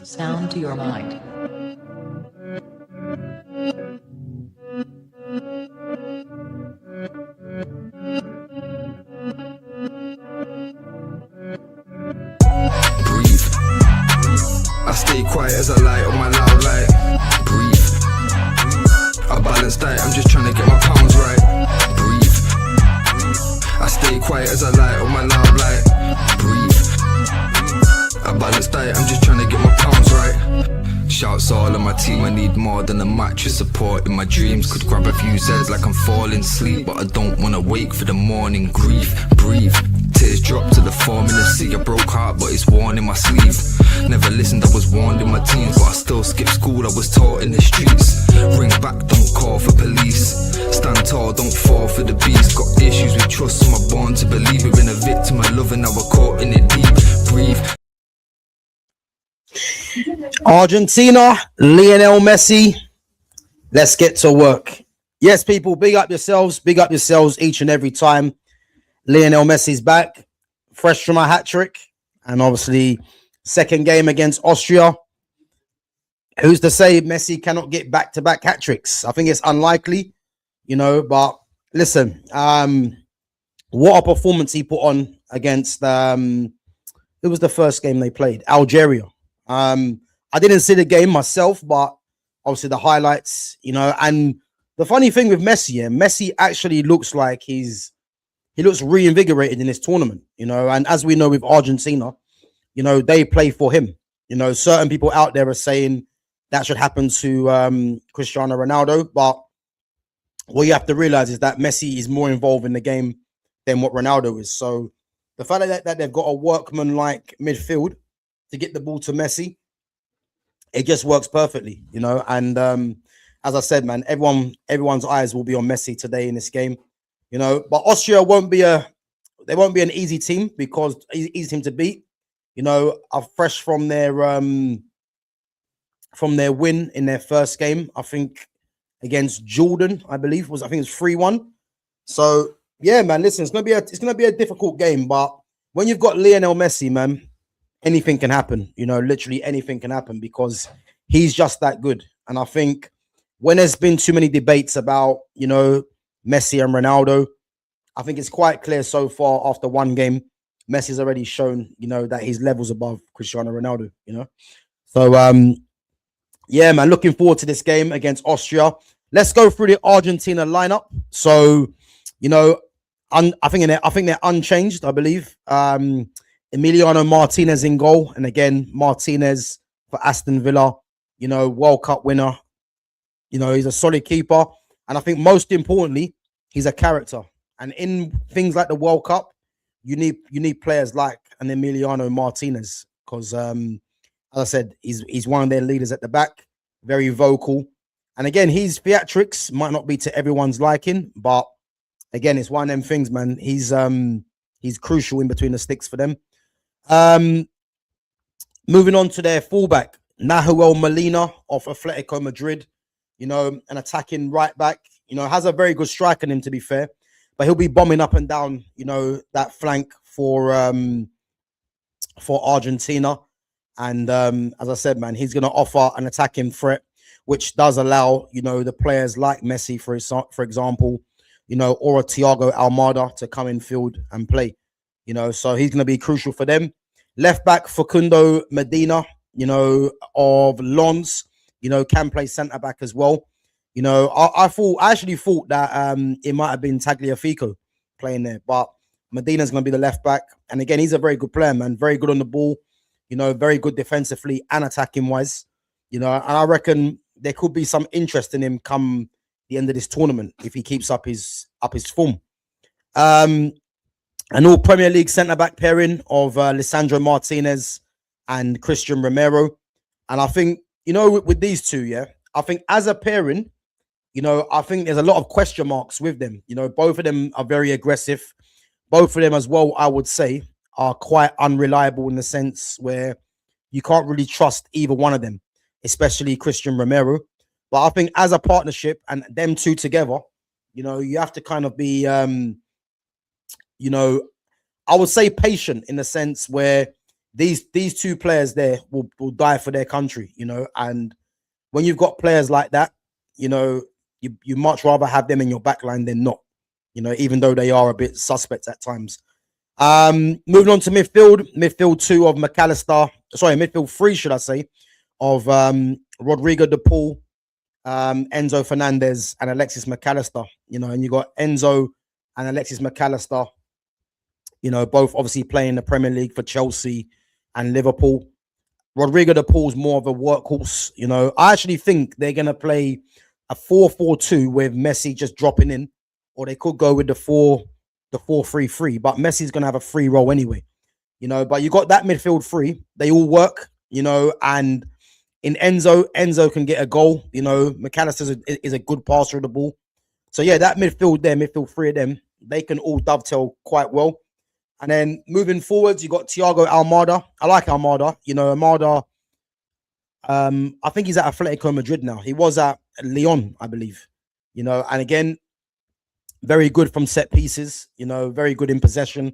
Sound to your mind. Breathe. I stay quiet as I light on my loud light. Breathe. I balance diet, I'm just trying to get my pounds right. Breathe. I stay quiet as I light on my loud light. Breathe. I balance diet, I'm just trying to get my pounds right. Shouts all on my team, I need more than a mattress support in my dreams. Could grab a few Zeds like I'm falling asleep, but I don't wanna wake for the morning grief. Breathe. Tears drop to the form in the sea. A broke heart, but it's worn in my sleeve. Never listened, I was warned in my teens, but I still skipped school, I was taught in the streets. Ring back, don't call for police. Stand tall, don't fall for the beast. Got issues with trust, so I'm born to believe. We've been a victim of love and now we're caught in it deep. Breathe. Argentina, Lionel Messi. Let's get to work. Yes, people, big up yourselves each and every time. Lionel Messi's back, fresh from a hat-trick, and obviously second game against Austria. Who's to say Messi cannot get back-to-back hat-tricks? I think it's unlikely, but listen, what a performance he put on against, it was the first game they played, Algeria. I didn't see the game myself, but obviously the highlights, and the funny thing with Messi, Messi actually looks like he looks reinvigorated in this tournament, and as we know with Argentina, they play for him. Certain people out there are saying that should happen to Cristiano Ronaldo, but what you have to realize is that Messi is more involved in the game than what Ronaldo is. So the fact that they've got a workman-like midfield to get the ball to Messi, it just works perfectly, and as I said, man, everyone's eyes will be on Messi today in this game. But Austria won't be an easy team because easy team to beat. Are fresh from their win in their first game, I think against Jordan, I think it was 3-1. So yeah, man, listen, it's gonna be a difficult game, but when you've got Lionel Messi, man, anything can happen. Literally anything can happen because he's just that good. And I think when there's been too many debates about Messi and Ronaldo, I think it's quite clear so far after one game, Messi's already shown, that he's levels above Cristiano Ronaldo, So, yeah, man, looking forward to this game against Austria. Let's go through the Argentina lineup. So, I think they're unchanged, I believe. Emiliano Martinez in goal. And again, Martinez for Aston Villa, World Cup winner. He's a solid keeper. And I think most importantly, he's a character. And in things like the World Cup, you need players like an Emiliano Martinez because, as I said, he's one of their leaders at the back, very vocal. And again, his theatrics might not be to everyone's liking, but again, it's one of them things, man. He's crucial in between the sticks for them. Moving on to their fullback, Nahuel Molina of Atletico Madrid. An attacking right back, has a very good strike in him, to be fair, but he'll be bombing up and down, that flank for Argentina. And as I said, man, he's going to offer an attacking threat, which does allow, the players like Messi, for example, or a Thiago Almada to come in field and play, so he's going to be crucial for them. Left back, Facundo Medina, of Lens, can play centre back as well. I actually thought that it might have been Tagliafico playing there, but Medina's going to be the left back. And again, he's a very good player, man. Very good on the ball, very good defensively and attacking wise, and I reckon there could be some interest in him come the end of this tournament if he keeps up his form. An all Premier League centre back pairing of Lisandro Martinez and Christian Romero. And I think, with these two, yeah, I think as a pairing, I think there's a lot of question marks with them. Both of them are very aggressive. Both of them as well, I would say, are quite unreliable in the sense where you can't really trust either one of them, especially Christian Romero. But I think as a partnership and them two together, you have to kind of be you know, I would say patient in the sense where these two players there will die for their country, you know, and when you've got players like that, you know, you much rather have them in your backline than not, you know, even though they are a bit suspect at times. Moving on to midfield two of McAllister, midfield three, should I say, of Rodrigo De Paul, Enzo Fernandez, and Alexis McAllister, you know, and you got Enzo and Alexis McAllister, you know, both obviously playing the Premier League for Chelsea and Liverpool. Rodrigo De Paul's more of a workhorse, you know. I actually think they're going to play a 4-4-2 with Messi just dropping in, or they could go with the 4-3-3, but Messi's going to have a free role anyway, you know. But you got that midfield three, they all work, you know, and in Enzo can get a goal, you know. McAllister is a good passer of the ball. So yeah, that midfield three of them, they can all dovetail quite well. And then moving forwards, you got Thiago Almada. I like Almada. You know, Almada, I think he's at Atletico Madrid now. He was at Lyon, I believe. You know, and again, very good from set pieces, you know, very good in possession.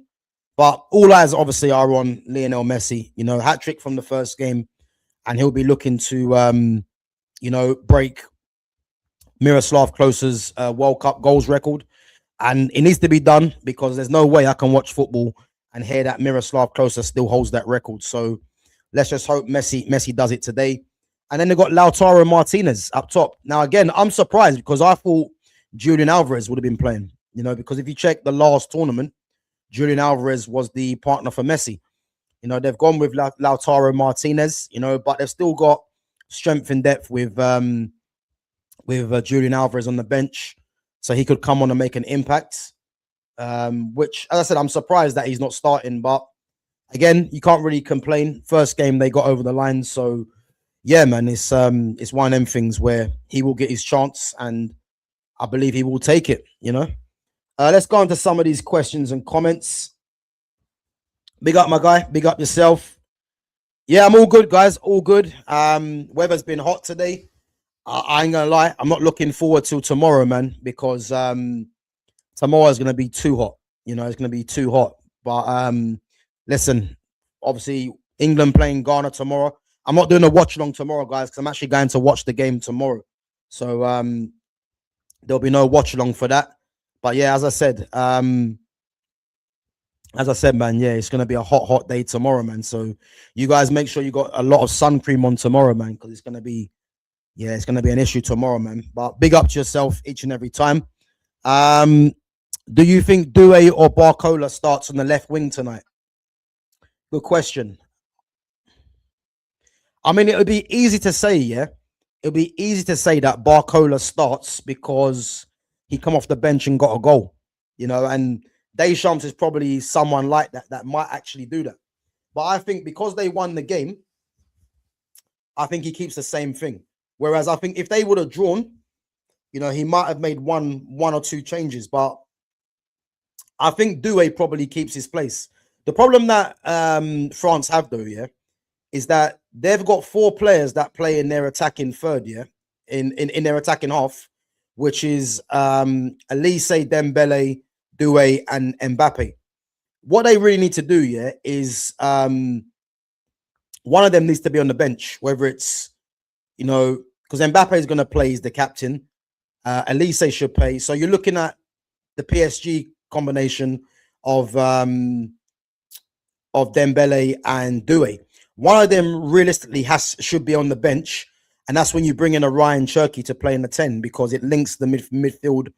But all eyes obviously are on Lionel Messi, you know, hat-trick from the first game. And he'll be looking to, you know, break Miroslav Klose's World Cup goals record. And it needs to be done because there's no way I can watch football and hear that Miroslav Klose still holds that record. So let's just hope Messi does it today. And then they got Lautaro Martinez up top. Now, again, I'm surprised because I thought Julian Alvarez would have been playing, you know, because if you check the last tournament, Julian Alvarez was the partner for Messi. You know, they've gone with Lautaro Martinez, you know, but they've still got strength in depth with Julian Alvarez on the bench. So he could come on and make an impact, which, as I said, I'm surprised that he's not starting. But again, you can't really complain. First game, they got over the line. So, yeah, man, it's one of them things where he will get his chance and I believe he will take it, you know. Let's go on to some of these questions and comments. Big up, my guy. Big up yourself. Yeah, I'm all good, guys. All good. Weather's been hot today. I ain't gonna lie, I'm not looking forward till tomorrow, man, because tomorrow is gonna be too hot. You know, it's gonna be too hot. But listen, obviously England playing Ghana tomorrow. I'm not doing a watch along tomorrow, guys, because I'm actually going to watch the game tomorrow. So there'll be no watch along for that. But yeah, as I said, man, yeah, it's gonna be a hot day tomorrow, man. So you guys make sure you got a lot of sun cream on tomorrow, man, because it's gonna be. Yeah, it's going to be an issue tomorrow, man. But big up to yourself each and every time. Do you think Doué or Barcola starts on the left wing tonight? Good question. I mean, it would be easy to say, yeah. It would be easy to say that Barcola starts because he come off the bench and got a goal, you know, and Deschamps is probably someone like that might actually do that. But I think because they won the game, I think he keeps the same thing. Whereas I think if they would have drawn, you know, he might have made one or two changes. But I think Doué probably keeps his place. The problem that France have, though, yeah, is that they've got 4 players that play in their attacking third, yeah, in their attacking half, which is Elise, Dembele, Doué, and Mbappe. What they really need to do, yeah, is one of them needs to be on the bench, whether it's, you know, because Mbappe is going to play as the captain. Elise should play. So you're looking at the PSG combination of Dembele and Doué. One of them realistically should be on the bench, and that's when you bring in a Ryan Cherky to play in the 10 because it links the midfield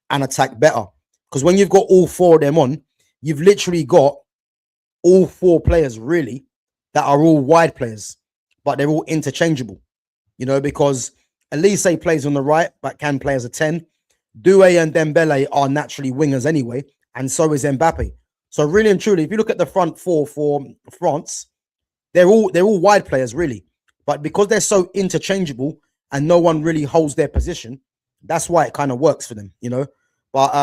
and attack better. Because when you've got all 4 of them on, you've literally got all 4 players really that are all wide players, but they're all interchangeable. You know, because Elise plays on the right, but can play as a 10. Doué and Dembele are naturally wingers anyway, and so is Mbappe. So really and truly, if you look at the front 4 for France, they're all wide players, really. But because they're so interchangeable and no one really holds their position, that's why it kind of works for them, you know. But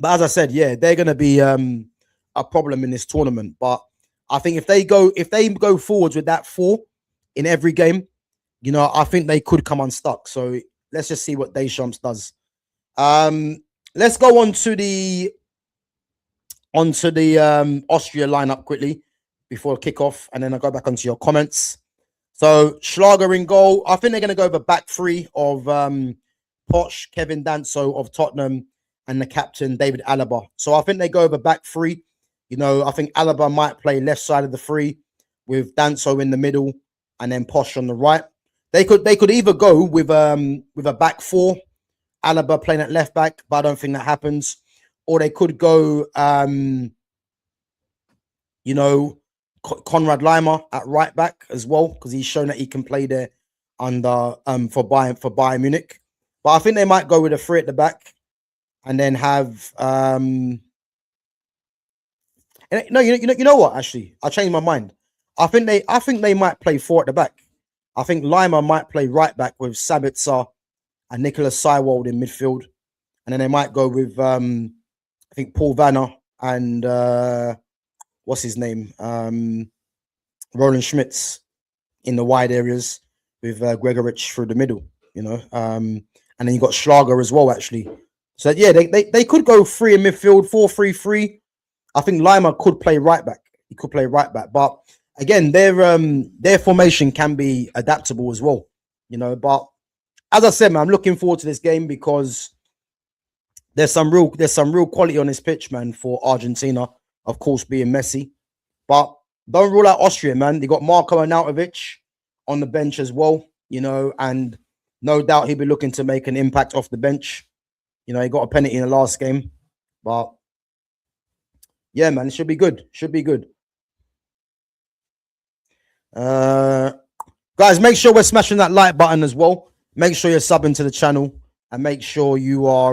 as I said, yeah, they're going to be a problem in this tournament. But I think if they go forwards with that 4 in every game, you know, I think they could come unstuck. So let's just see what Deschamps does. Let's go on to the onto the Austria lineup quickly before kickoff, and then I'll go back onto your comments. So Schlager in goal. I think they're going to go with a back three of Poch, Kevin Danso of Tottenham, and the captain David Alaba. So I think they go with a back three. You know, I think Alaba might play left side of the three with Danso in the middle and then Poch on the right. They could either go with a back four, Alaba playing at left back, but I don't think that happens. Or they could go you know, Conrad Lima at right back as well, because he's shown that he can play there under for Bayern Munich. But I think they might go with a three at the back and then have no, you know what? Actually, I changed my mind. I think they might play four at the back. I think Lima might play right back with Sabitzer and Nicholas Seiwald in midfield, and then they might go with I think Paul Vanner and what's his name, Roland Schmitz in the wide areas with Gregorich through the middle. You know, and then you got Schlager as well. Actually, so yeah, they could go three in midfield, 4-3-3. I think Lima could play right back. He could play right back, but again, their formation can be adaptable as well. You know, but as I said, man, I'm looking forward to this game because there's some real quality on this pitch, man, for Argentina. Of course, being Messi, but don't rule out Austria, man. They got Marko Arnautovic on the bench as well. You know, and no doubt he'll be looking to make an impact off the bench. You know, he got a penalty in the last game, but yeah, man, it should be good. Should be good. Guys, make sure we're smashing that like button as well. Make sure you're subbing to the channel and make sure you are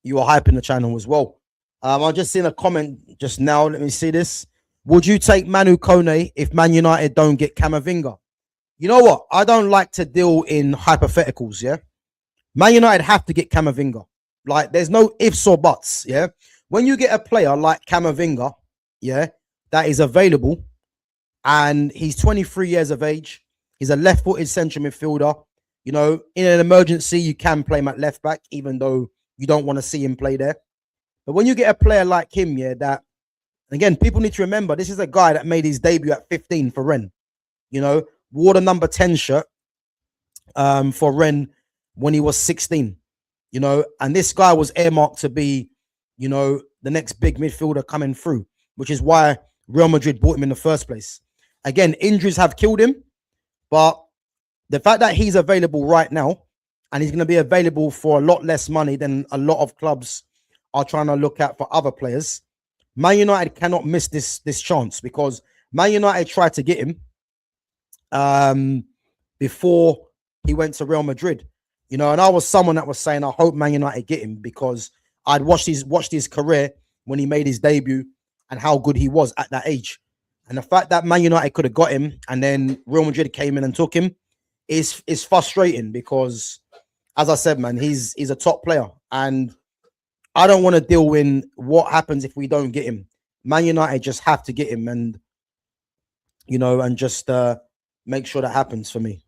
hyping the channel as well. I just seen a comment just now. Let me see this. Would you take Manu Kone if Man United don't get Camavinga? You know what? I don't like to deal in hypotheticals, yeah? Man United have to get Camavinga. Like, there's no ifs or buts, yeah? When you get a player like Camavinga, yeah, that is available, and he's 23 years of age, he's a left-footed central midfielder. You know, in an emergency, you can play him at left back, even though you don't want to see him play there. But when you get a player like him, yeah, that, again, people need to remember, this is a guy that made his debut at 15 for Rennes. You know, wore the number 10 shirt for Rennes when he was 16. You know, and this guy was earmarked to be, you know, the next big midfielder coming through, which is why Real Madrid bought him in the first place. Again, injuries have killed him, but the fact that he's available right now and he's going to be available for a lot less money than a lot of clubs are trying to look at for other players, Man United cannot miss this chance, because Man United tried to get him before he went to Real Madrid. You know, and I was someone that was saying, I hope Man United get him, because I'd watched his career when he made his debut and how good he was at that age. And the fact that Man United could have got him and then Real Madrid came in and took him is frustrating, because, as I said, man, he's a top player. And I don't want to deal in what happens if we don't get him. Man United just have to get him, and, you know, and just make sure that happens for me.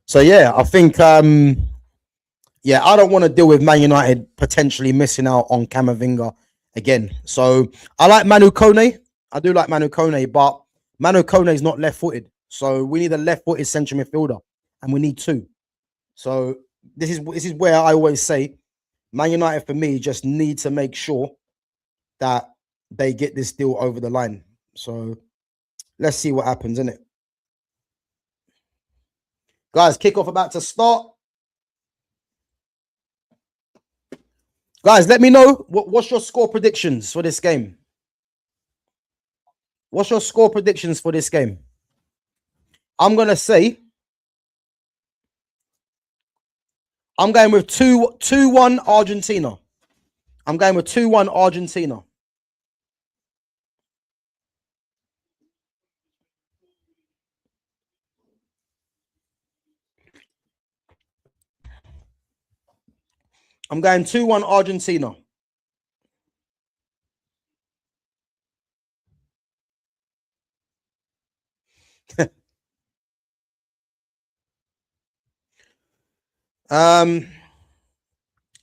So yeah, I think yeah, I don't want to deal with Man United potentially missing out on Camavinga again. So I like Manu Kone. I do like Manu Kone, but Manu Kone is not left-footed. So we need a left-footed central midfielder, and we need two. So this is where I always say, Man United for me just need to make sure that they get this deal over the line. So let's see what happens, innit? Guys, kickoff about to start. Guys, let me know what's your score predictions for this game. What's your score predictions for this game? I'm gonna say I'm going with 2-1 Argentina. I'm going with 2-1 Argentina. I'm going 2-1 Argentina. Um,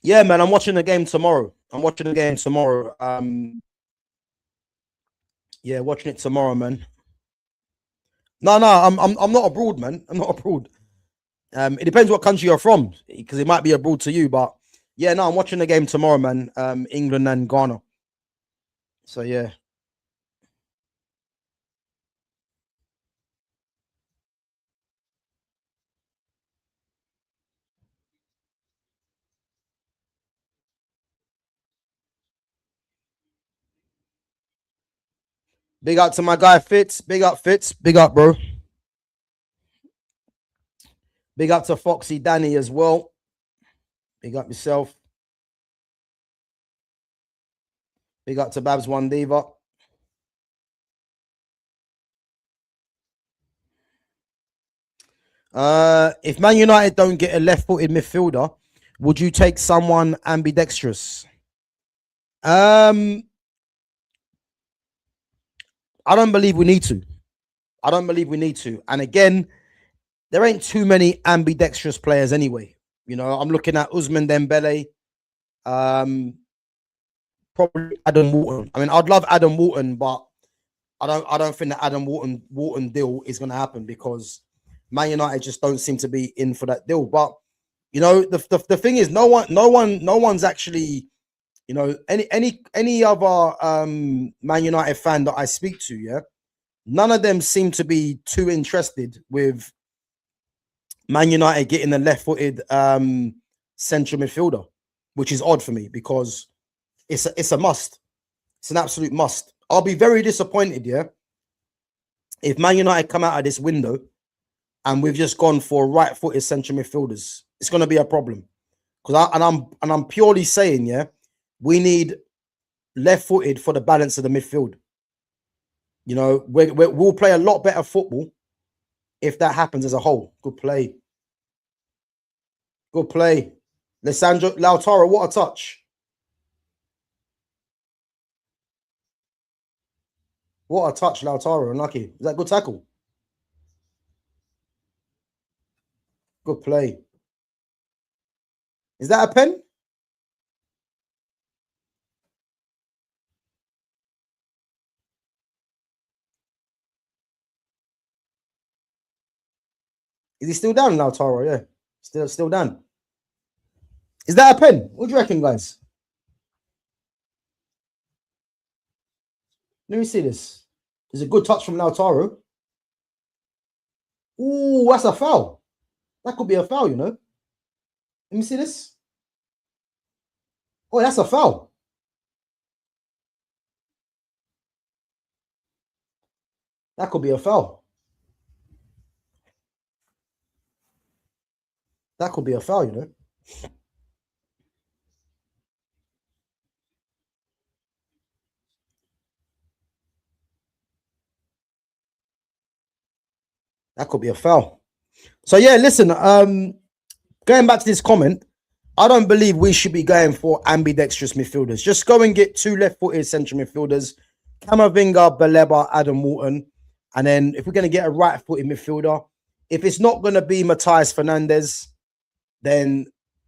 yeah, man, I'm watching the game tomorrow. I'm watching the game tomorrow. Yeah, watching it tomorrow, man. No, I'm not abroad, man. I'm not abroad. It depends what country you're from, because it might be abroad to you, but yeah, no, I'm watching the game tomorrow, man. England and Ghana. So yeah. Big up to my guy Fitz. Big up Fitz. Big up, bro. Big up to Foxy Danny as well. Big up yourself. Big up to Babs One Diva. If Man United don't get a left-footed midfielder, would you take someone ambidextrous? Um, I don't believe we need to. I don't believe we need to. And again, there ain't too many ambidextrous players anyway. You know, I'm looking at Usman Dembele, um, probably Adam Wharton. I mean, I'd love Adam Wharton, but I don't think that Adam Wharton deal is going to happen, because Man United just don't seem to be in for that deal. But you know, the thing is, no one's actually, you know, any other Man United fan that I speak to, yeah, none of them seem to be too interested with Man United getting a left-footed central midfielder, which is odd for me, because it's a must. It's an absolute must. I'll be very disappointed, yeah, if Man United come out of this window and we've just gone for right-footed central midfielders. It's going to be a problem, because I'm purely saying, yeah, we need left-footed for the balance of the midfield. You know, we'll play a lot better football if that happens as a whole. Good play. Good play. Lissandro Lautaro, what a touch. What a touch, Lautaro. Unlucky. Is that good tackle? Good play. Is that a pen? Is he still down, Lautaro? Yeah. Still down. Is that a pen? What do you reckon, guys? Let me see this. There's a good touch from Lautaro. Ooh, that's a foul. That could be a foul, you know. Let me see this. Oh, that's a foul. That could be a foul. That could be a foul, you know. That could be a foul. So yeah, listen, going back to this comment, I don't believe we should be going for ambidextrous midfielders. Just go and get two left-footed central midfielders, Camavinga, Baleba, Adam Wharton. And then if we're going to get a right-footed midfielder, if it's not going to be Matthias Fernandes, then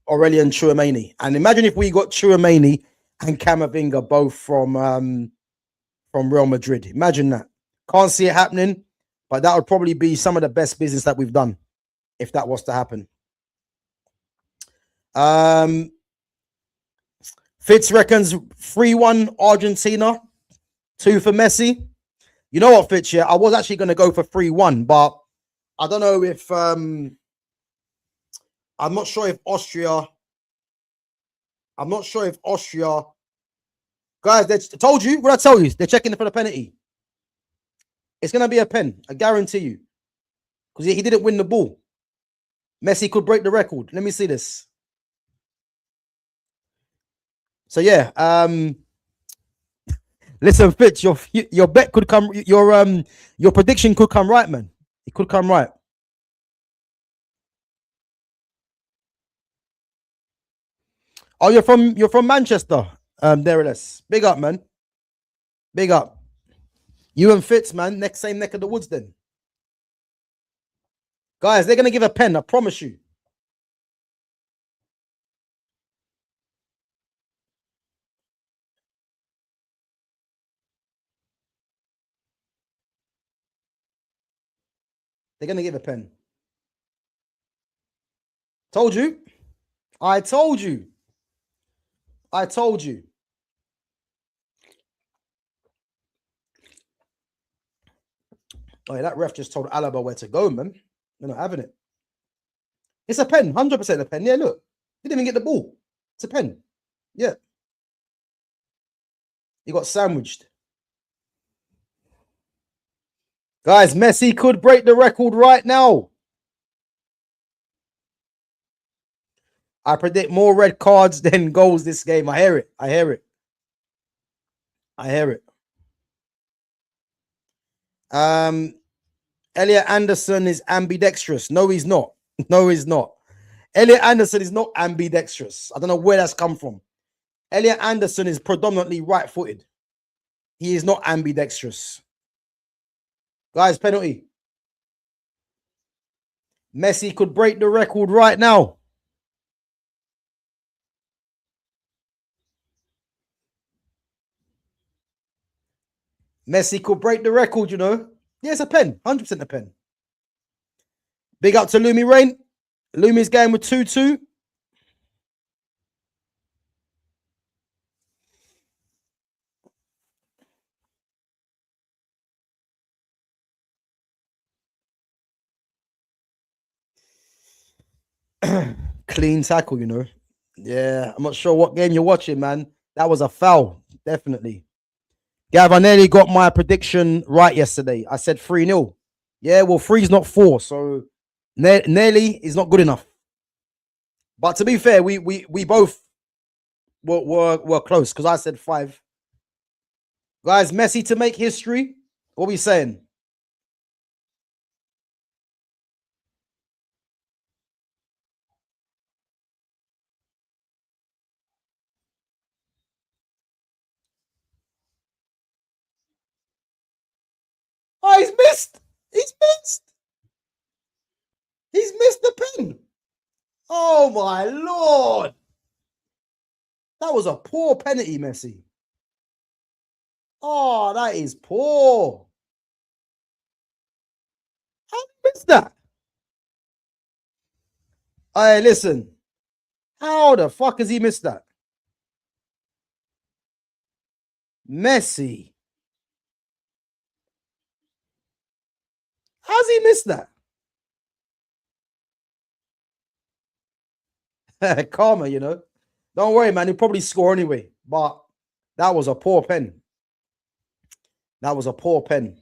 Aurelian Tchouameni. And imagine if we got Tchouameni and Camavinga both from Real Madrid. Imagine that. Can't see it happening, but that would probably be some of the best business that we've done if that was to happen. Fitz reckons 3-1 Argentina, 2 for Messi. You know what, Fitz? Yeah, I was actually going to go for 3-1, but I don't know if I'm not sure if Austria. I'm not sure if Austria. Guys, they told you what I tell you. They're checking for the penalty. It's going to be a pen. I guarantee you, because he didn't win the ball. Messi could break the record. Let me see this. So yeah, listen, Fitz, your bet could come. Your prediction could come right, man. It could come right. Oh, you're from Manchester. There it is. Big up, man. Big up. You and Fitz, man. Same neck of the woods, then. Guys, they're going to give a pen, I promise you. They're going to give a pen. Told you. I told you. I told you. Oh, yeah, that ref just told Alaba where to go, man. They're not having it. It's a pen, 100% a pen. Yeah, look. He didn't even get the ball. It's a pen. Yeah. He got sandwiched. Guys, Messi could break the record right now. I predict more red cards than goals this game. I hear it. I hear it. I hear it. Elliot Anderson is ambidextrous. No, he's not. No, he's not. Elliot Anderson is not ambidextrous. I don't know where that's come from. Elliot Anderson is predominantly right-footed. He is not ambidextrous. Guys, penalty. Messi could break the record right now. Messi could break the record, you know. Yeah, it's a pen. 100% a pen. Big up to Lumi Rain. Lumi's game with 2-2. Clean tackle, you know. Yeah, I'm not sure what game you're watching, man. That was a foul, definitely. Gav, I nearly got my prediction right yesterday. I said 3-0. Yeah, well, 3's not 4, so nearly is not good enough. But to be fair, we both were close because I said 5. Guys, Messi to make history. What are we saying? Oh, he's missed. He's missed. He's missed the pen. Oh, my Lord. That was a poor penalty, Messi. Oh, that is poor. How did he miss that? Hey, listen. How the fuck has he missed that? Messi. How's he missed that? Karma, you know. Don't worry, man. He'll probably score anyway. But that was a poor pen. That was a poor pen.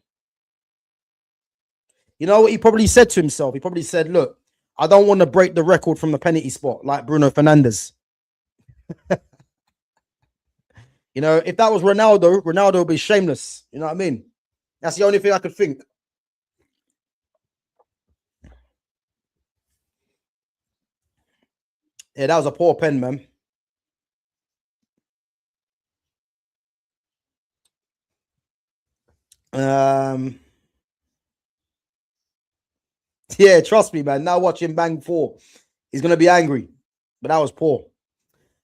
You know what he probably said to himself? He probably said, look, I don't want to break the record from the penalty spot like Bruno Fernandes. You know, if that was Ronaldo, Ronaldo would be shameless. You know what I mean? That's the only thing I could think. Yeah, that was a poor pen, man. Yeah, trust me, man. Now watching Bang 4, he's going to be angry. But that was poor.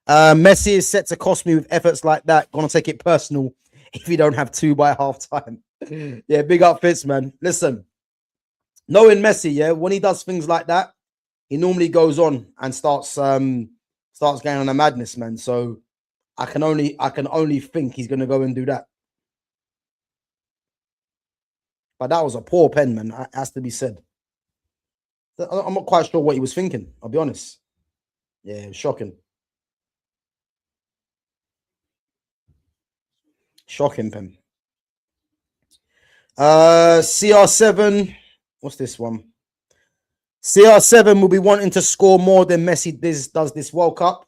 Messi is set to cost me with efforts like that. Gonna take it personal if you don't have 2 by halftime. Yeah, big up Fitz, man. Listen, knowing Messi, yeah, when he does things like that, he normally goes on and starts going on a madness, man. So I can only think he's gonna go and do that. But that was a poor pen, man. It has to be said. I'm not quite sure what he was thinking. I'll be honest. Yeah, it was shocking. Shocking, pen. CR7. What's this one? CR7 will be wanting to score more than Messi does this World Cup.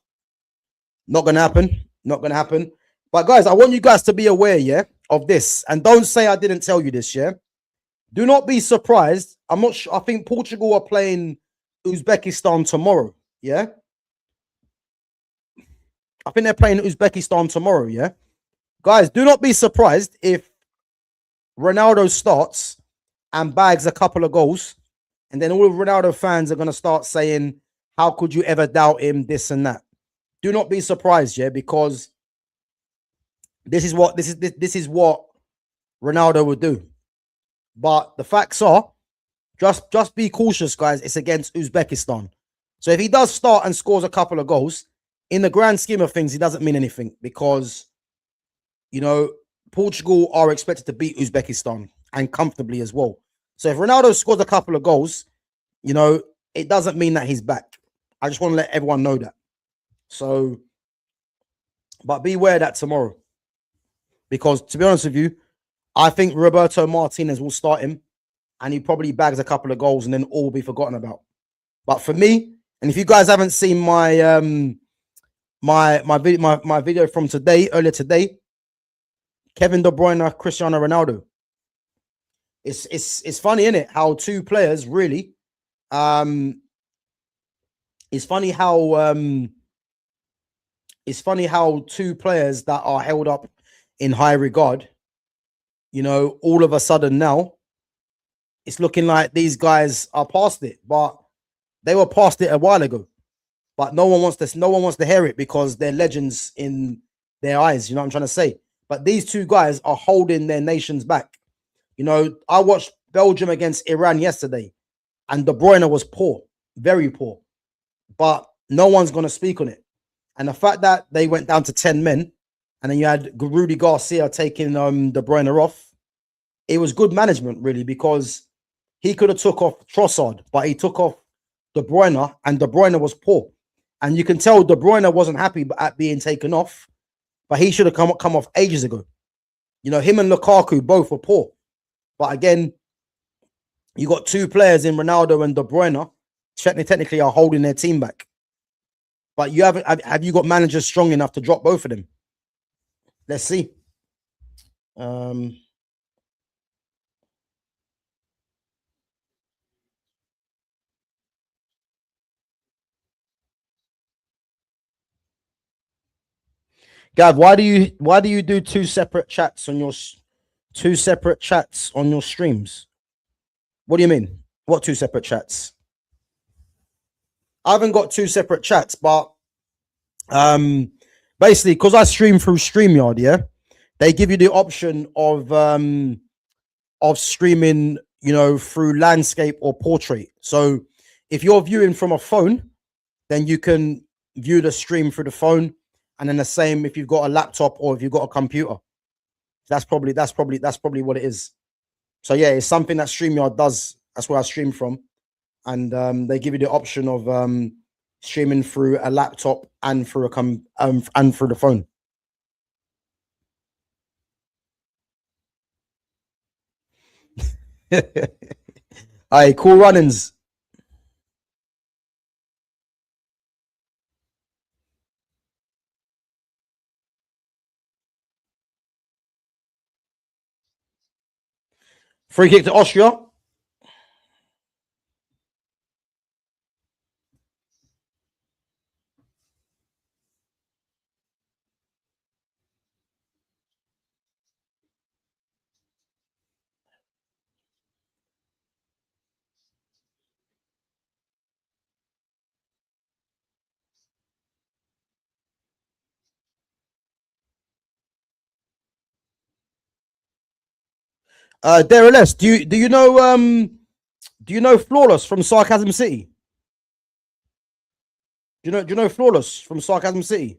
Not gonna happen. Not gonna happen. But guys, I want you guys to be aware, yeah, of this. And don't say I didn't tell you this, yeah. Do not be surprised. I'm not sure. I think Portugal are playing Uzbekistan tomorrow. Yeah. I think they're playing Uzbekistan tomorrow. Yeah. Guys, do not be surprised if Ronaldo starts and bags a couple of goals And then all of Ronaldo fans are going to start saying, how could you ever doubt him, this and that? Do not be surprised, yeah, because this is what Ronaldo would do. But the facts are, just be cautious, guys. It's against Uzbekistan. So if he does start and scores a couple of goals, in the grand scheme of things, it doesn't mean anything because, you know, Portugal are expected to beat Uzbekistan and comfortably as well. So if Ronaldo scores a couple of goals, you know, it doesn't mean that he's back. I just want to let everyone know that. So, but beware that tomorrow. Because to be honest with you, I think Roberto Martinez will start him and he probably bags a couple of goals and then all will be forgotten about. But for me, and if you guys haven't seen my my video from earlier today, Kevin De Bruyne, Cristiano Ronaldo. It's funny, isn't it? How two players really. It's funny how two players that are held up in high regard, you know, all of a sudden now, it's looking like these guys are past it, but they were past it a while ago. But no one wants to hear it because they're legends in their eyes. You know what I'm trying to say? But these two guys are holding their nations back. You know, I watched Belgium against Iran yesterday, and De Bruyne was poor, very poor. But no one's going to speak on it. And the fact that they went down to 10 men, and then you had Rudy Garcia taking De Bruyne off, it was good management, really, because he could have took off Trossard, but he took off De Bruyne, and De Bruyne was poor. And you can tell De Bruyne wasn't happy at being taken off, but he should have come off ages ago. You know, him and Lukaku both were poor. But again, you got two players in Ronaldo and De Bruyne, technically are holding their team back. But you have you got managers strong enough to drop both of them? Let's see. Gav, why do you do two separate chats on your streams? What do you mean? What two separate chats? I haven't got two separate chats, but basically because I stream through StreamYard, yeah, they give you the option of streaming, you know, through landscape or portrait. So if you're viewing from a phone, then you can view the stream through the phone. And then the same if you've got a laptop or if you've got a computer. That's probably what it is. So yeah, it's something that StreamYard does. That's where I stream from. And they give you the option of streaming through a laptop and through and through the phone. All right, cool runnings. Free kick to Austria. Daryless, do you know Flawless from Sarcasm City? Do you know Flawless from Sarcasm City?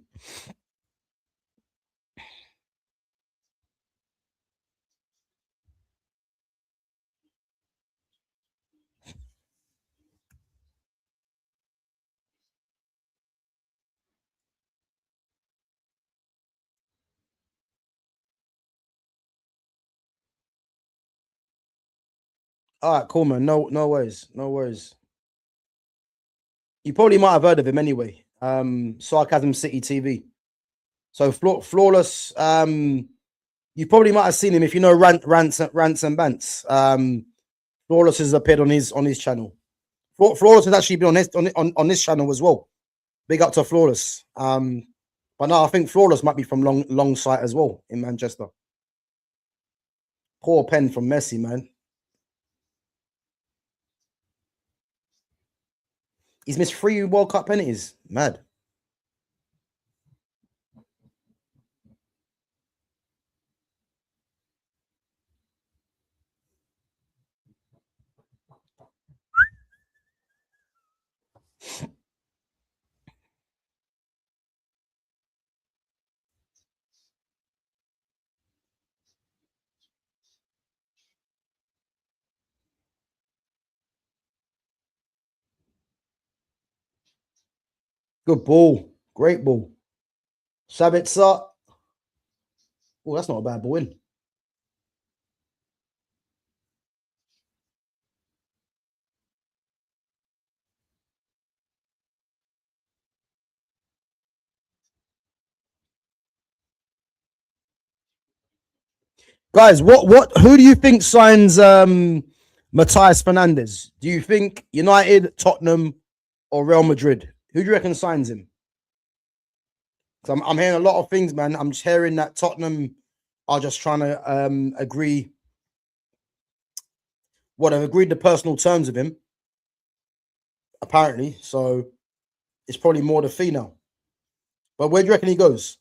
All right, cool, man. No worries. No worries. You probably might have heard of him anyway. Sarcasm City TV. So Flawless, you probably might have seen him if you know Rants and Bants. Flawless has appeared on his channel. Flawless has actually been on this channel as well. Big up to Flawless. But no, I think Flawless might be from Longsight as well in Manchester. Poor pen from Messi, man. He's missed 3 World Cup penalties. Mad. Good ball. Great ball. Sabitzer. Oh, that's not a bad ball in. Guys, who do you think signs Matthias Fernandes? Do you think United, Tottenham, or Real Madrid? Who do you reckon signs him? Because I'm hearing a lot of things, man. I'm just hearing that Tottenham are just trying to agree. What, they've agreed the personal terms of him, apparently. So it's probably more the fee now. But where do you reckon he goes?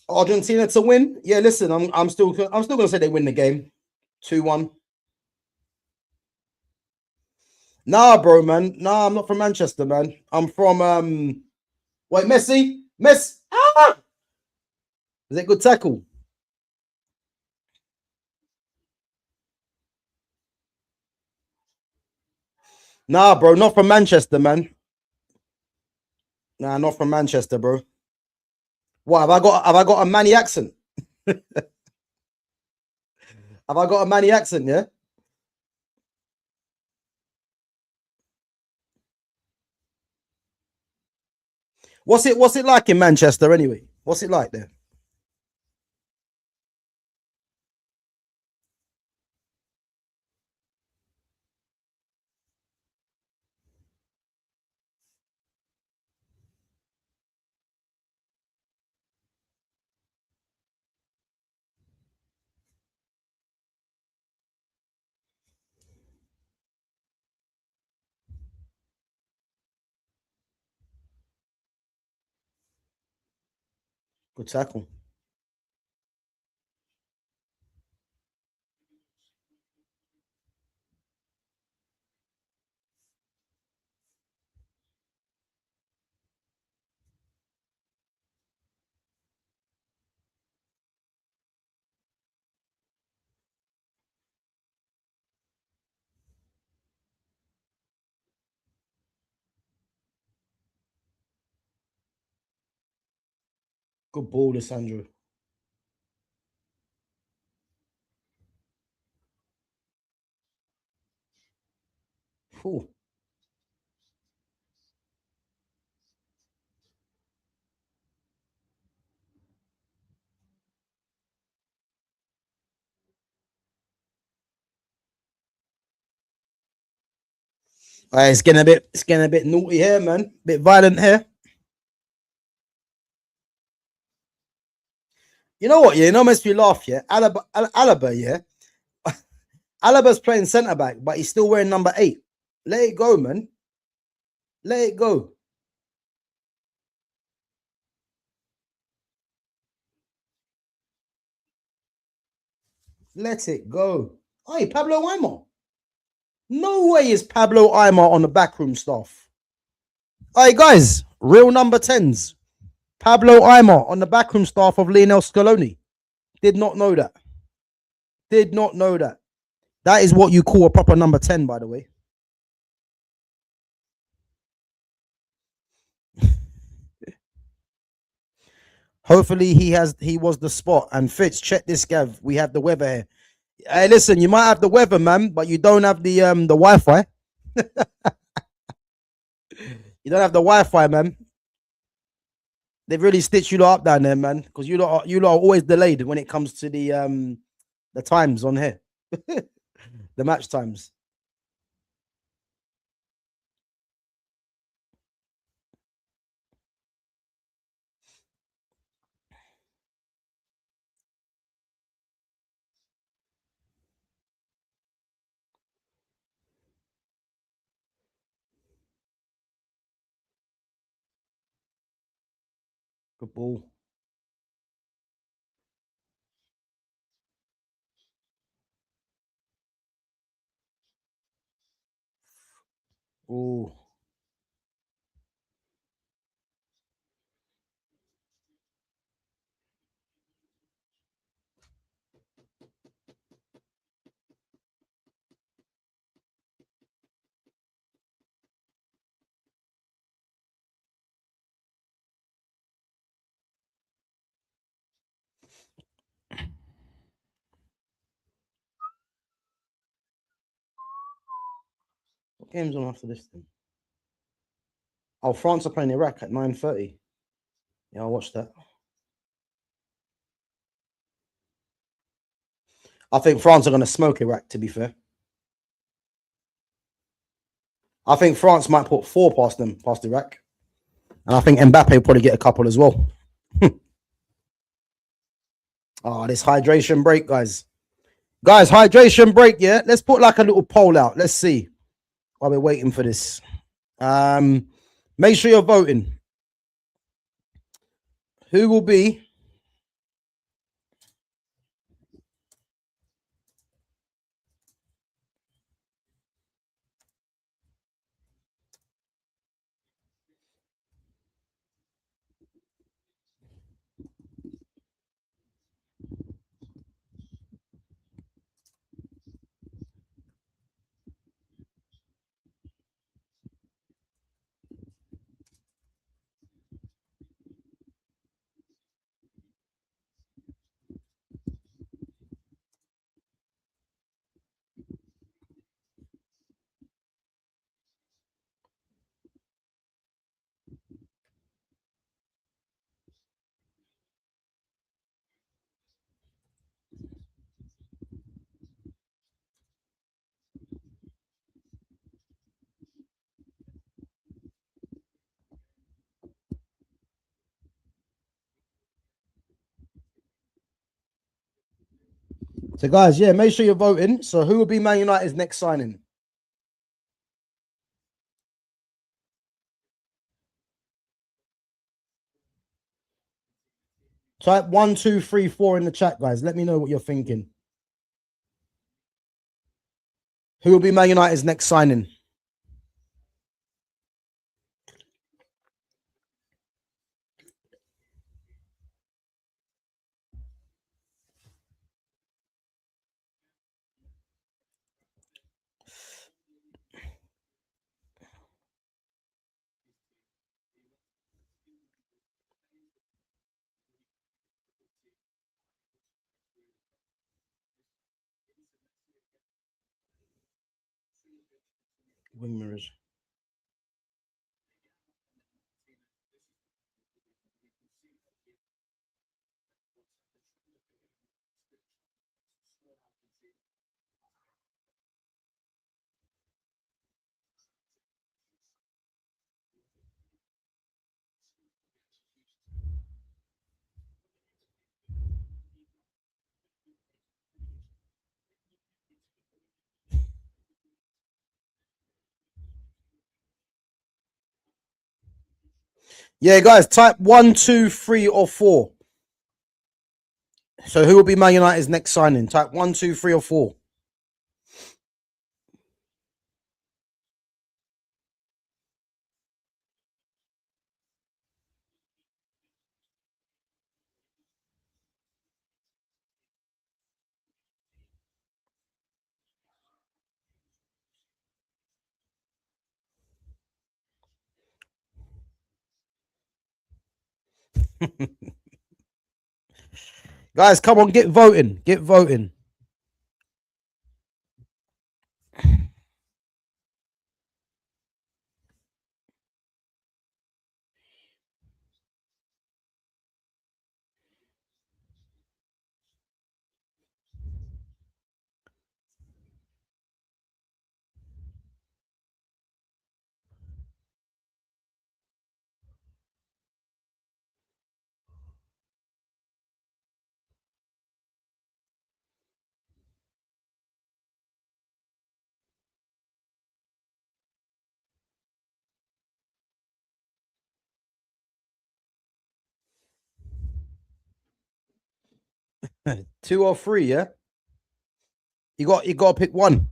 Argentina to win? Yeah, listen, I'm still gonna say they win the game. 2-1. Nah, bro, man. Nah, I'm not from Manchester, man. I'm from wait, Messi? Messi. Ah! Is it good tackle? Nah, bro, not from Manchester, man. Nah, not from Manchester, bro. What have I got a Manny accent? Have I got a Manny accent, yeah? What's it like in Manchester anyway? What's it like there? Good tackle. Good ball, Lissandro. Whew. It's getting a bit naughty here, man. Bit violent here. You know what? Yeah, it makes me laugh. Yeah, Alaba. Yeah, Alaba's playing centre back, but he's still wearing number 8. Let it go, man. Let it go. Let it go. Hey, Pablo Aimar. No way is Pablo Aimar on the backroom staff. Hey, guys, real number 10s. Pablo Aimar on the backroom staff of Lionel Scaloni. Did not know that. Did not know that. That is what you call a proper number 10, by the way. Hopefully he was the spot. And Fitz, check this, Gav. We have the weather here. Hey, listen, you might have the weather, man, but you don't have the Wi-Fi. You don't have the Wi-Fi, man. They've really stitched you lot up down there, man, because you lot are always delayed when it comes to the times on here, the match times. Good ball. Oh. What game's on after this thing? Oh, France are playing Iraq at 9:30. Yeah, I'll watch that. I think France are going to smoke Iraq, to be fair. I think France might put 4 past them, past Iraq. And I think Mbappe will probably get a couple as well. Oh, this hydration break, guys. Guys, hydration break, yeah? Let's put like a little poll out. Let's see while we're waiting for this. Make sure you're voting. Who will be so, guys, yeah, make sure you're voting. So, who will be Man United's next signing? Type 1, 2, 3, 4 in the chat, guys. Let me know what you're thinking. Who will be Man United's next signing? Wing mirrors. Yeah, guys, type 1, 2, 3, or 4. So who will be Man United's next signing? Type 1, 2, 3, or 4. Guys, come on, get voting. Get voting. Two or three, yeah? You got to pick one.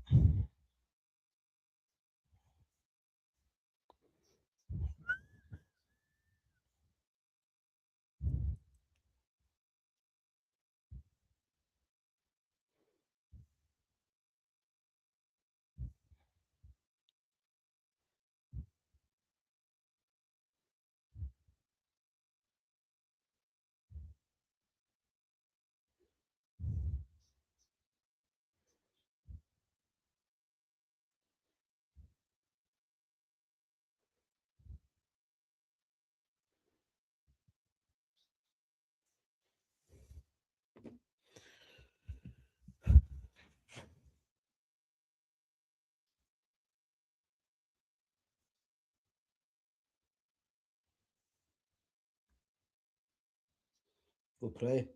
Good play.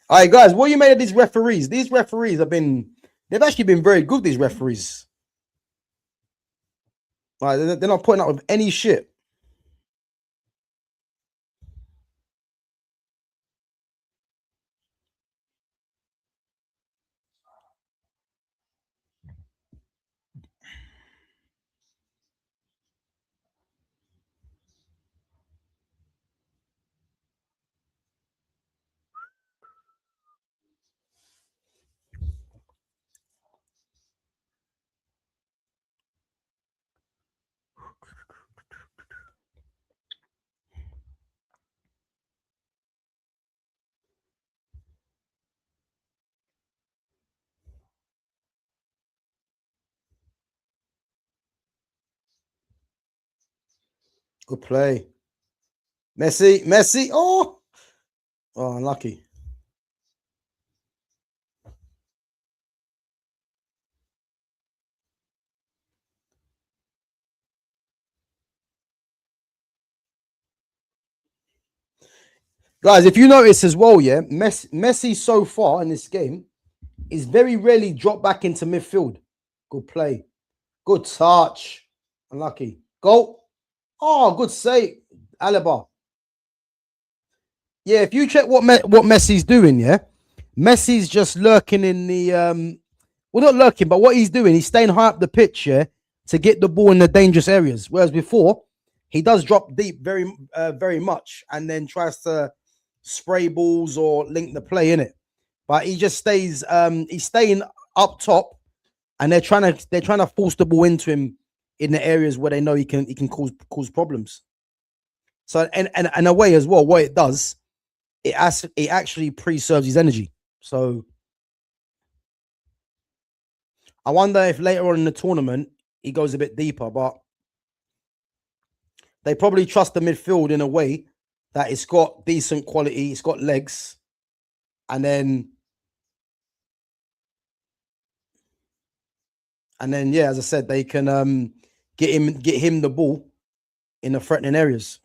All right, guys, what you made of these referees? These referees they've actually been very good, these referees. Like, they're not putting up with any shit. Good play. Messi. Oh, unlucky. Guys, if you notice as well, yeah, Messi so far in this game is very rarely dropped back into midfield. Good play. Good touch. Unlucky. Goal. Oh, good save. Alaba. Yeah, if you check what Messi's doing, yeah, Messi's just lurking in the well, not lurking, but what he's doing, he's staying high up the pitch, yeah, to get the ball in the dangerous areas. Whereas before, he does drop deep very much, and then tries to spray balls or link the play in it. But he just stays, he's staying up top, and they're trying to force the ball into him in the areas where they know he can cause problems. So and a way as well, what it does, it actually preserves his energy. So I wonder if later on in the tournament he goes a bit deeper, but they probably trust the midfield in a way that it's got decent quality, it's got legs, and then yeah, as I said, they can get him the ball in the threatening areas.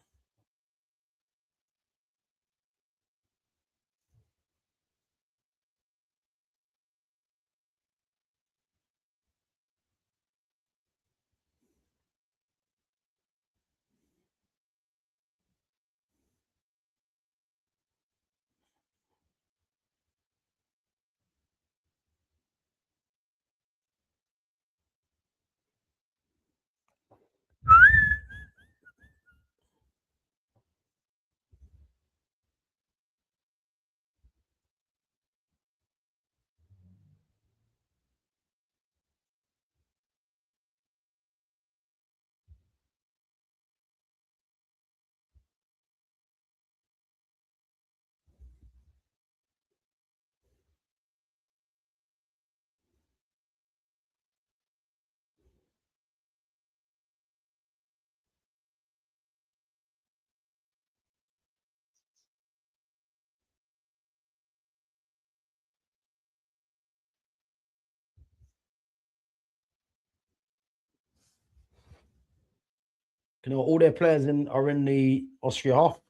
You know, all their players are in the Austria half.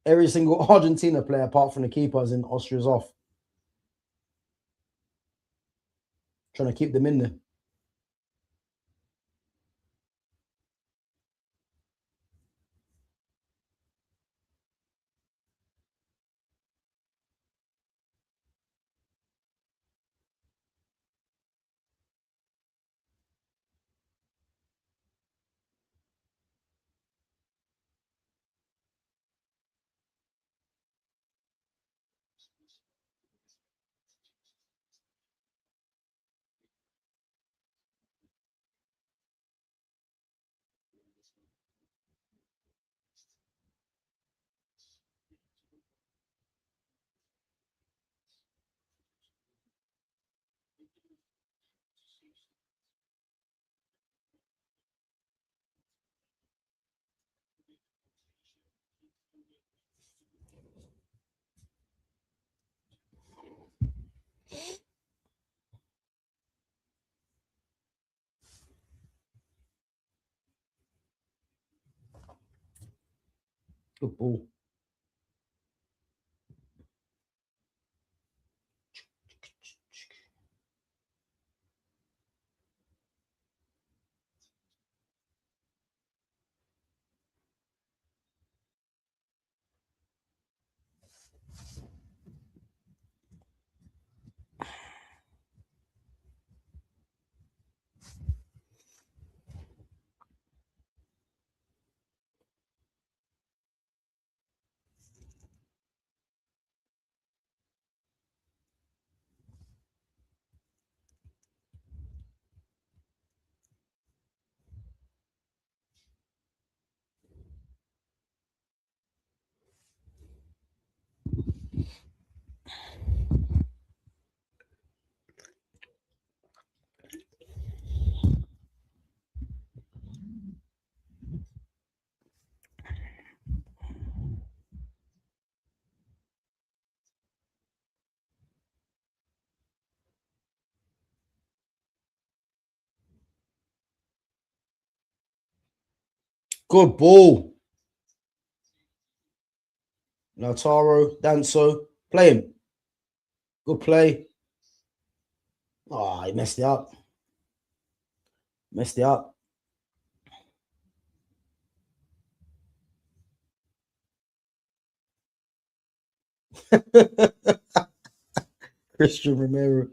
Every single Argentina player, apart from the keeper, is in Austria's off, trying to keep them in there. Good ball. Good ball. Lautaro, Danso, play him. Good play. Oh, he messed it up. Messed it up. Christian Romero.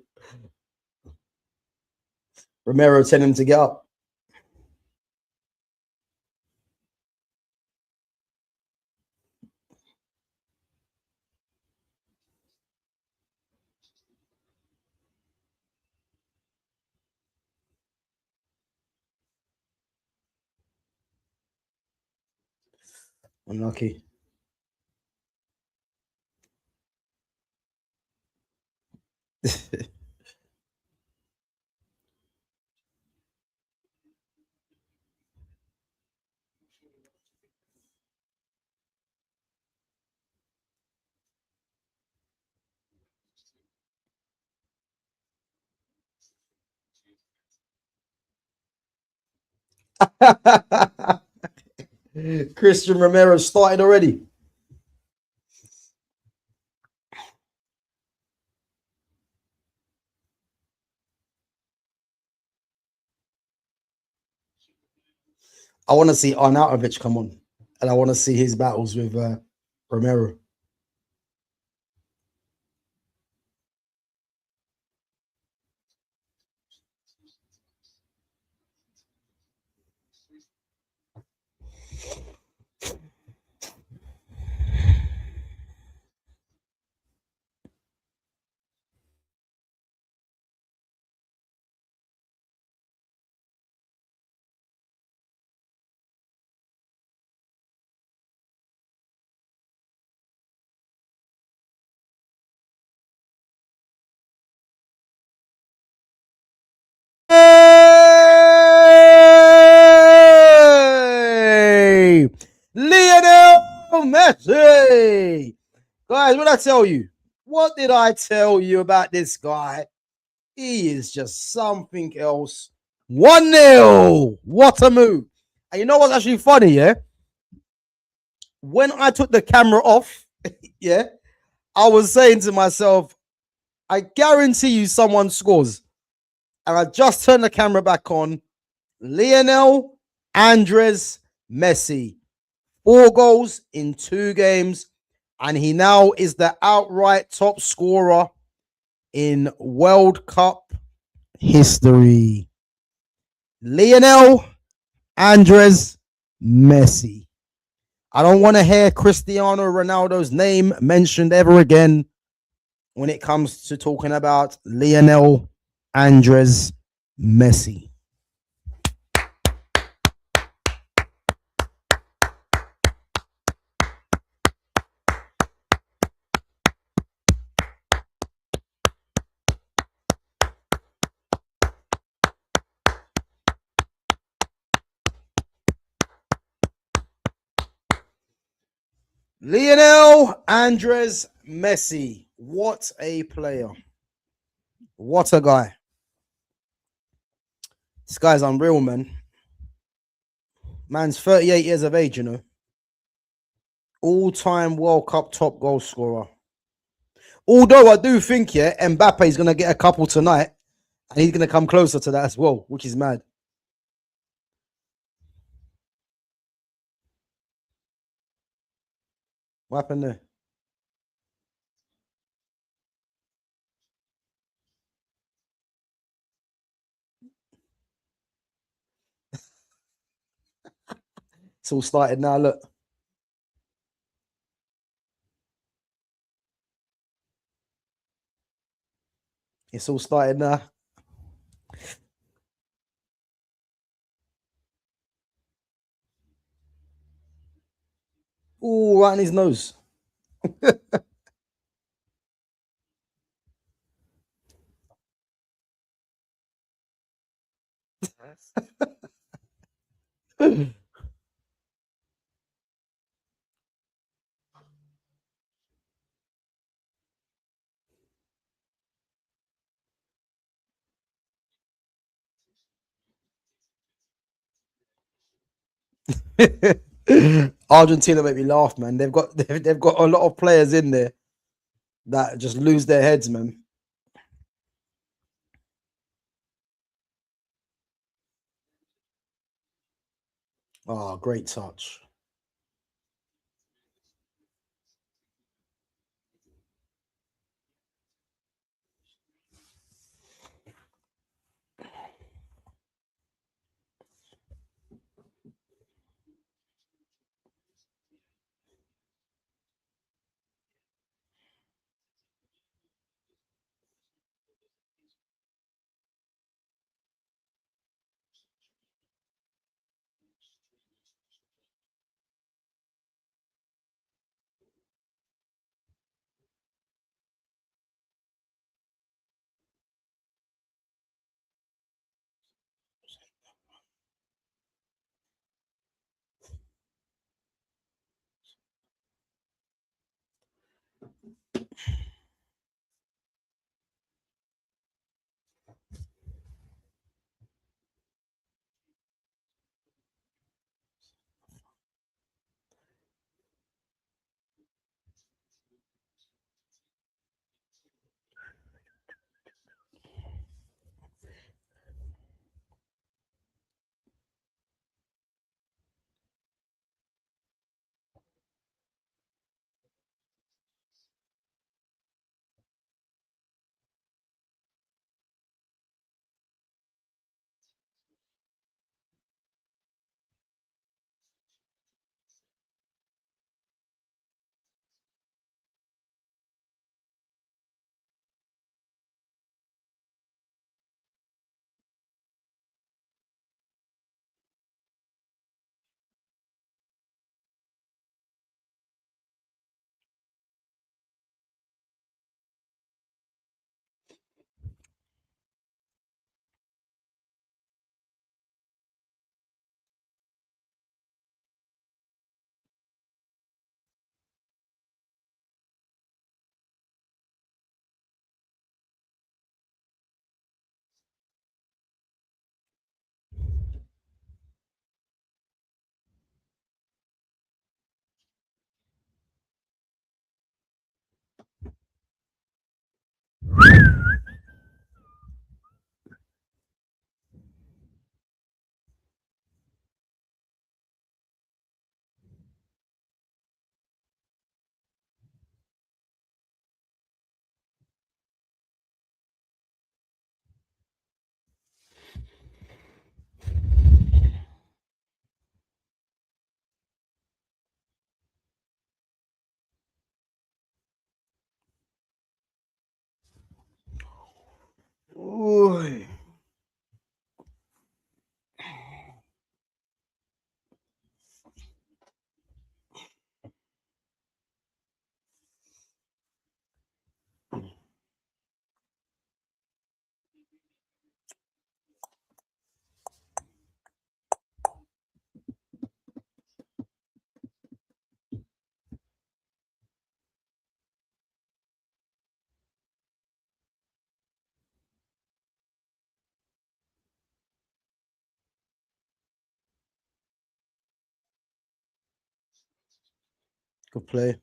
Romero telling him to get up. Unlucky. Christian Romero started already. I want to see Arnautovic come on, and I want to see his battles with Romero. Hey! Lionel Messi! Guys, what did I tell you? What did I tell you about this guy? He is just something else. 1-0. What a move. And you know what's actually funny, yeah? When I took the camera off, yeah, I was saying to myself, I guarantee you someone scores. And I just turned the camera back on. Lionel Andres Messi. 4 goals in 2 games. And he now is the outright top scorer in World Cup history. Lionel Andres Messi. I don't want to hear Cristiano Ronaldo's name mentioned ever again when it comes to talking about Lionel Andres Messi. Lionel Andres Messi. What a player. What a guy. This guy's unreal, man. Man's 38 years of age, you know. All-time World Cup top goal scorer. Although I do think, yeah, Mbappe is going to get a couple tonight. And he's going to come closer to that as well, which is mad. What happened there? It's all started now, look. It's all started now. Ooh, right in his nose. Argentina make me laugh, man. They've got a lot of players in there that just lose their heads, man. Oh, great touch. Ooh. 'Good play.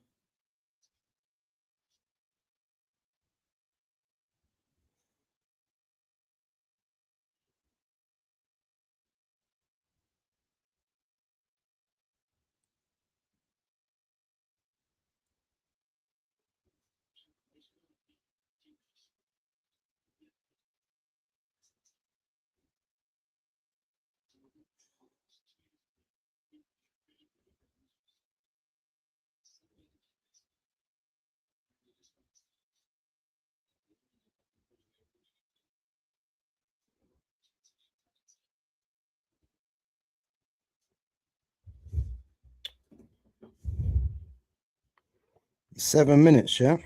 $7 minutes, yeah.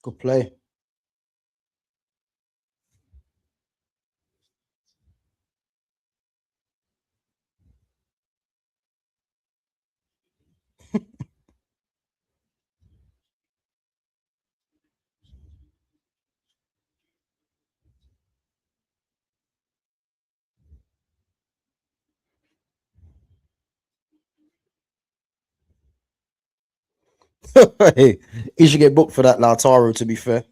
Good play. Hey, he should get booked for that, Lautaro, to be fair.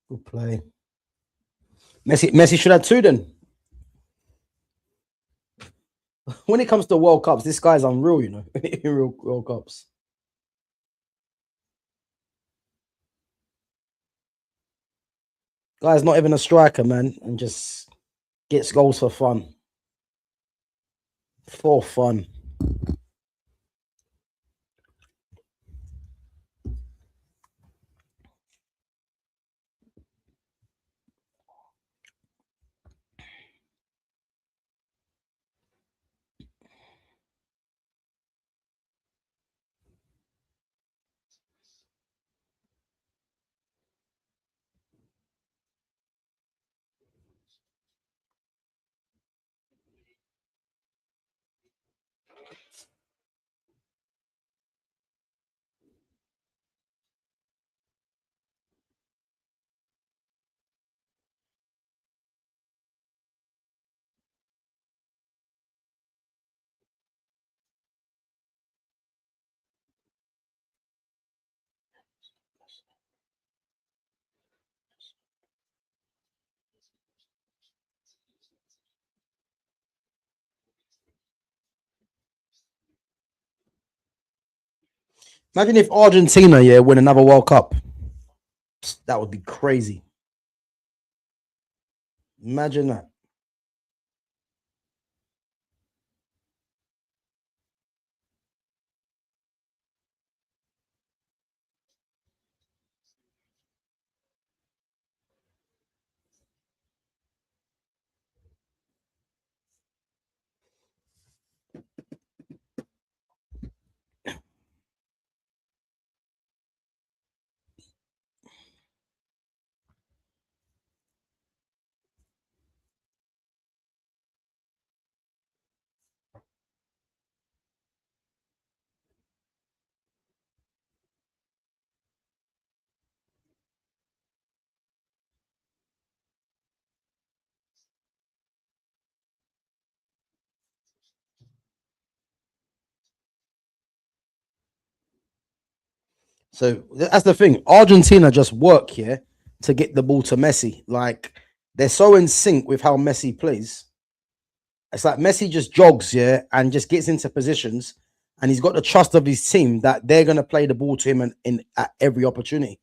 Good play. Messi should have two then. When it comes to World Cups, this guy's unreal, you know. In real World Cups. Guy's not even a striker, man, and just gets goals for fun. For fun. Imagine if Argentina, yeah, win another World Cup. That would be crazy. Imagine that. So that's the thing. Argentina just work here to get the ball to Messi. Like they're so in sync with how Messi plays. It's like Messi just jogs, yeah, and just gets into positions, and he's got the trust of his team that they're gonna play the ball to him in at every opportunity.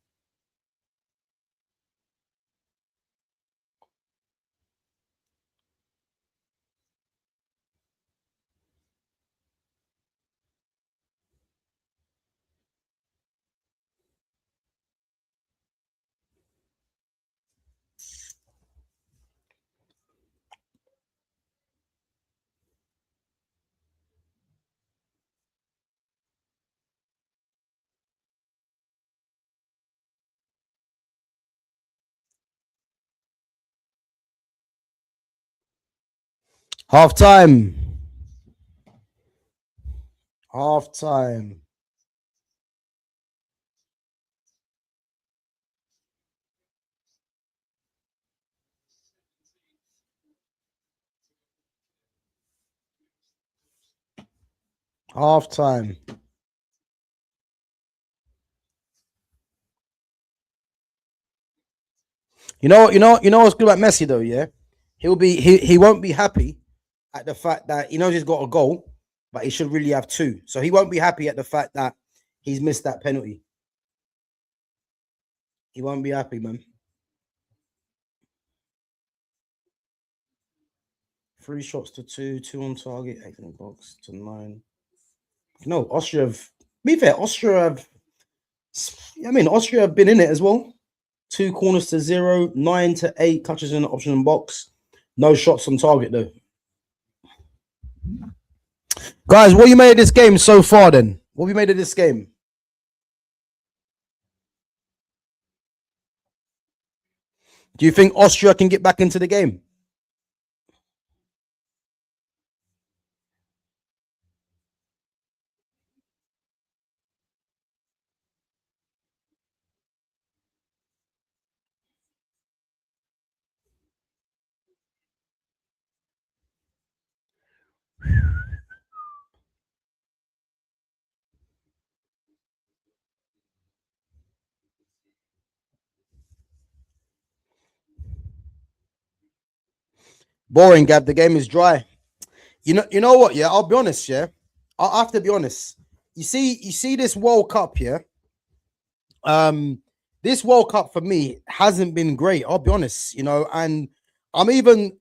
Half time. Half time. Half time. You know what's good about Messi though, yeah? He won't be happy at the fact that he knows he's got a goal, but he should really have two. So he won't be happy at the fact that he's missed that penalty. He won't be happy, man. 3 shots to two, two on target, 8 in the box to 9. No, Austria have. Be fair, Austria have. I mean, Austria have been in it as well. 2 corners to 0, 9 to 8 touches in the option box. No shots on target though. Guys, what you made of this game so far? Then, what have you made of this game? Do you think Austria can get back into the game? Boring, Gab. The game is dry. You know what? Yeah, I'll be honest. Yeah, I have to be honest. You see this World Cup here. This World Cup for me hasn't been great. I'll be honest. And I'm even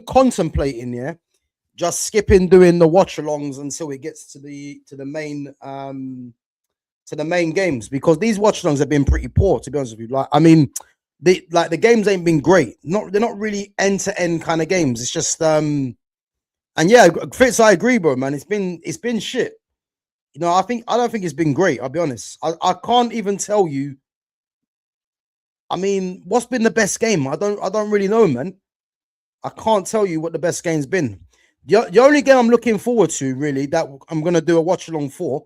contemplating. Yeah, just skipping doing the watch-alongs until it gets to the main games, because these watch-alongs have been pretty poor. To be honest with you, like I mean, the games ain't been great. They're not really end-to-end kind of games. It's just and yeah, Fitz, I agree, bro, man. It's been shit. I don't think it's been great. I'll be honest. I can't even tell you. I mean, what's been the best game? I don't really know, man. I can't tell you what the best game's been. The only game I'm looking forward to, really, that I'm gonna do a watch along for,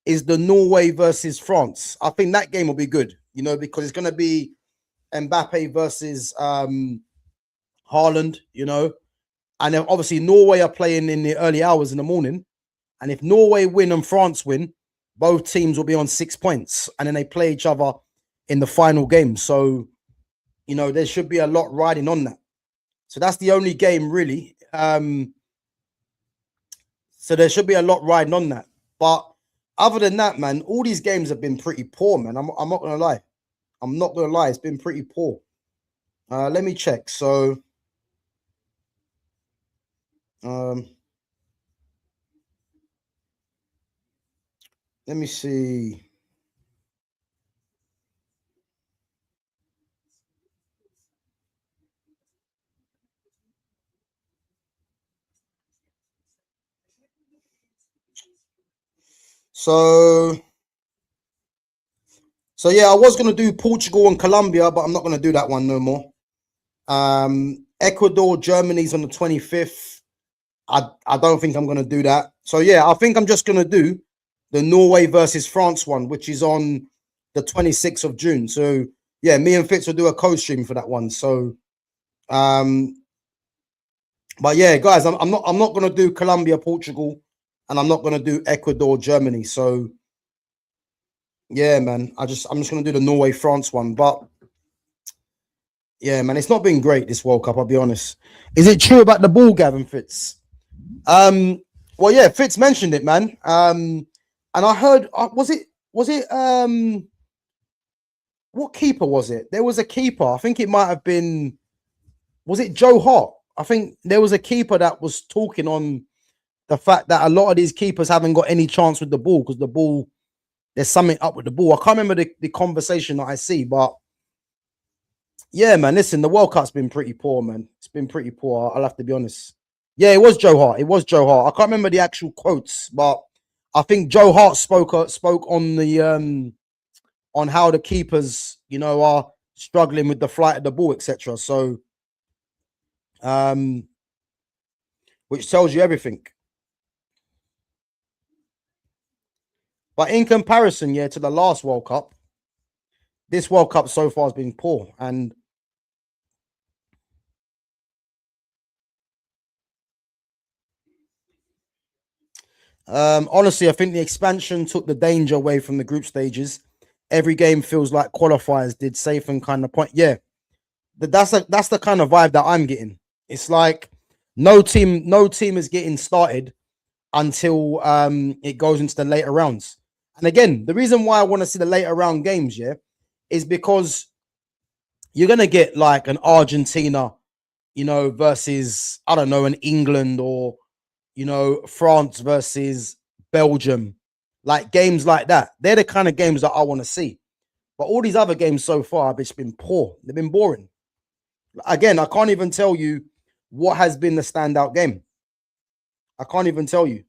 is the Norway versus France. I think that game will be good. Because it's gonna be Mbappe versus Haaland. And then obviously Norway are playing in the early hours in the morning. And if Norway win and France win, both teams will be on 6 points, and then they play each other in the final game. So, there should be a lot riding on that. So that's the only game really. So there should be a lot riding on that. But other than that, man, all these games have been pretty poor, man. I'm not gonna lie. I'm not gonna lie. It's been pretty poor. Let me check. So, let me see. So yeah, I was gonna do Portugal and Colombia, but I'm not gonna do that one no more. Ecuador, Germany's on the 25th. I don't think I'm gonna do that. So yeah, I think I'm just gonna do the Norway versus France one, which is on the 26th of June. So yeah, me and Fitz will do a co-stream for that one. So but yeah, guys, I'm not gonna do Colombia, Portugal, and I'm not gonna do Ecuador, Germany. So Yeah, man. I'm just gonna do the Norway France one, but yeah, man, it's not been great this World Cup. I'll be honest. Is it true about the ball, Gavin Fitz? Um, well, yeah, Fitz mentioned it, man. And I heard, was it what keeper was it? There was a keeper. I think it might have been. Was it Joe Hart? I think there was a keeper that was talking on the fact that a lot of these keepers haven't got any chance with the ball because the ball, there's something up with the ball. I can't remember the conversation that I see, but yeah, man. Listen, the World Cup's been pretty poor, man. It's been pretty poor. I'll have to be honest. Yeah, it was Joe Hart. It was Joe Hart. I can't remember the actual quotes, but I think Joe Hart spoke on the on how the keepers, are struggling with the flight of the ball, etc. So, um, which tells you everything. But in comparison, yeah, to the last World Cup, this World Cup so far has been poor. And honestly, I think the expansion took the danger away from the group stages. Every game feels like qualifiers did, safe and kind of point. Yeah, that's the kind of vibe that I'm getting. It's like no team is getting started until it goes into the later rounds. And again, the reason why I want to see the later round games, yeah, is because you're gonna get like an Argentina, versus I don't know, an England or France versus Belgium, like games like that. They're the kind of games that I want to see. But all these other games so far have just been poor. They've been boring. Again, I can't even tell you what has been the standout game. I can't even tell you.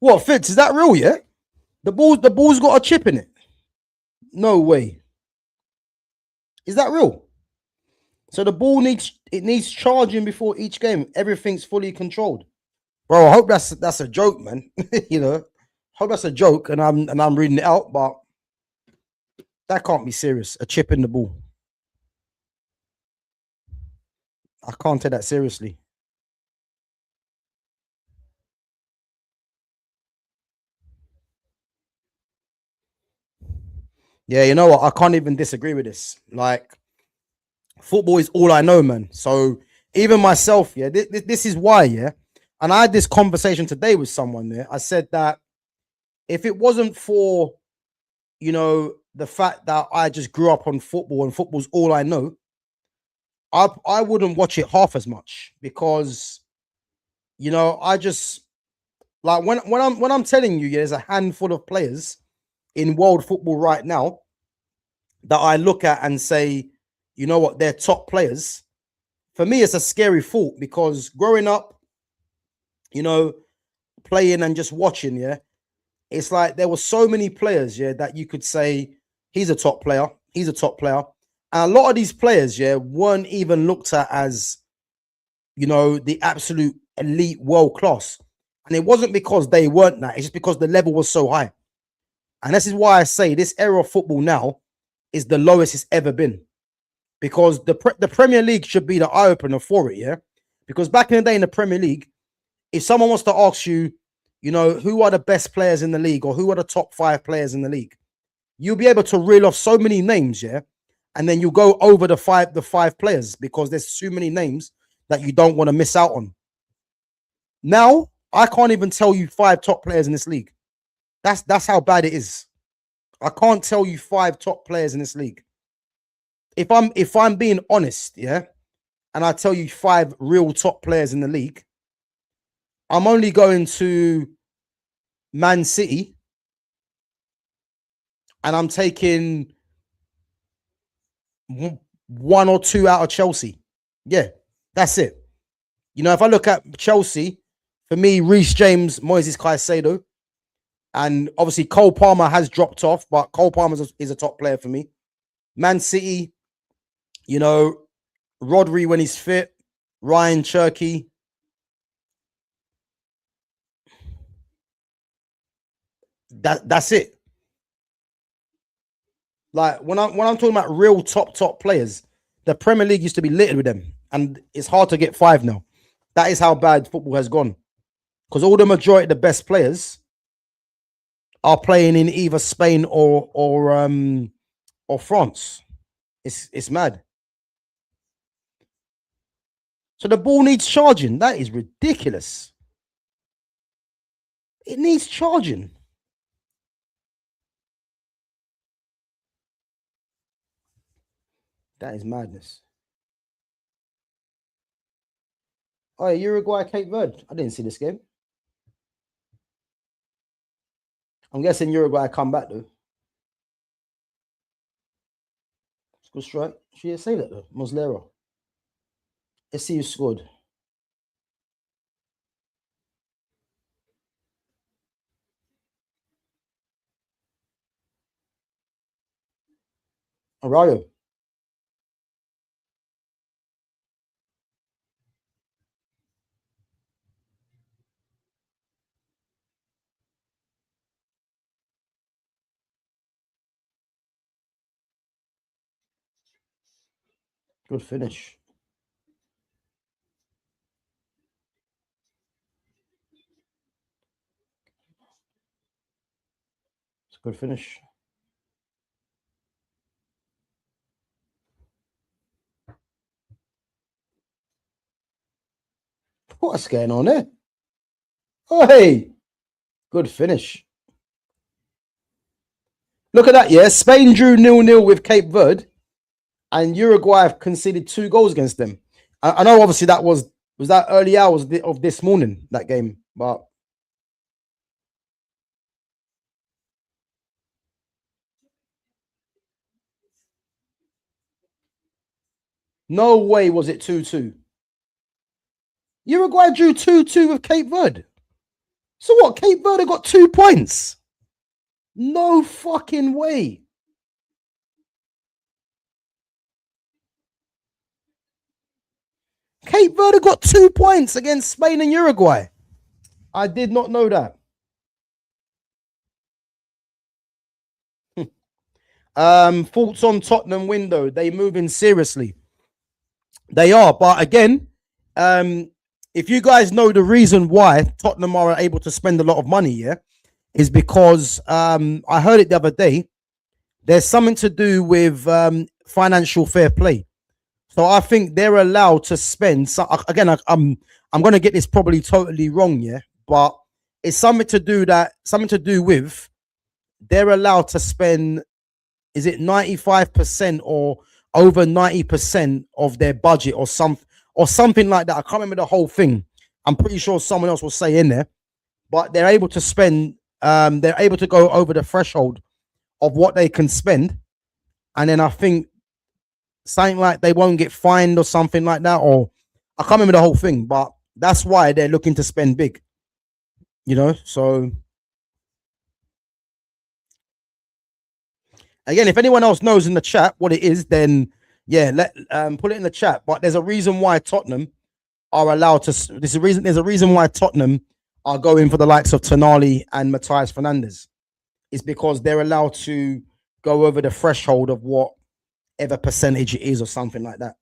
What Fitz? Is that real? Yeah, the ball's got a chip in it. No way. Is that real? So the ball needs charging before each game. Everything's fully controlled. Bro, I hope that's a joke, man. Hope that's a joke, and I'm reading it out, but that can't be serious. A chip in the ball. I can't take that seriously. Yeah, you know what? I can't even disagree with this. Like, football is all I know, man. So even myself, yeah, this is why, yeah. And I had this conversation today with someone there. I said that if it wasn't for, the fact that I just grew up on football and football's all I know, I wouldn't watch it half as much because, I just like when I'm telling you, yeah, there's a handful of players in world football right now that I look at and say, you know what, they're top players. For me, it's a scary thought because growing up, you know, playing and just watching, yeah, it's like there were so many players, yeah, that you could say he's a top player. He's a top player. And a lot of these players, yeah, weren't even looked at as, the absolute elite world class. And it wasn't because they weren't that. It's just because the level was so high. And this is why I say this era of football now is the lowest it's ever been. Because the Premier League should be the eye-opener for it, yeah? Because back in the day in the Premier League, if someone wants to ask you, who are the best players in the league or who are the top 5 players in the league, you'll be able to reel off so many names, yeah? And then you go over the five players because there's too many names that you don't want to miss out on. Now, I can't even tell you 5 top players in this league. That's how bad it is. I can't tell you 5 top players in this league. If I'm being honest, yeah, and I tell you 5 real top players in the league, I'm only going to Man City, and I'm taking 1 or 2 out of Chelsea. Yeah, that's it. If I look at Chelsea, for me, Reece James, Moises Caicedo, and obviously Cole Palmer has dropped off, but Cole Palmer is a top player for me. Man City, Rodri when he's fit, Ryan Cherky. That's it. Like when I'm talking about real top players, the Premier League used to be littered with them, and it's hard to get 5 now. That is how bad football has gone. Because all the majority of the best players are playing in either Spain or France. It's mad. So the ball needs charging. That is ridiculous. It needs charging. That is madness. Oh, Uruguay, Cape Verde. I didn't see this game. I'm guessing Uruguay come back though. It's good strike. She didn't say that though. Moslero. Let's see who scored. Arroyo. Good finish. It's a good finish. What's going on there? Oh, hey. Good finish. Look at that, yeah. Spain drew 0-0 with Cape Verde, and Uruguay have conceded 2 goals against them. I know, obviously, that was that early hours of this morning, that game, but no way was it 2-2. Uruguay drew 2-2 with Cape Verde. So what? Cape Verde got 2 points. No fucking way. Cape Verde got 2 points against Spain and Uruguay. I did not know that. Thoughts on Tottenham window? They moving seriously. They are, but again, if you guys know the reason why Tottenham are able to spend a lot of money, yeah, is because I heard it the other day. There's something to do with financial fair play. So I think they're allowed to spend. So again, I'm going to get this probably totally wrong, yeah, but it's something to do with they're allowed to spend. Is it 95% or over 90% of their budget or something like that? I can't remember the whole thing. I'm pretty sure someone else will say in there, but they're able to spend. They're able to go over the threshold of what they can spend, and then I think something like they won't get fined or something like that, or I can't remember the whole thing, but that's why they're looking to spend big, So Again, if anyone else knows in the chat what it is, then yeah, let put it in the chat. But there's a reason why Tottenham are allowed to. There's a reason why Tottenham are going for the likes of Tonali and Matthias Fernandes. It's because they're allowed to go over the threshold of whatever percentage it is or something like that.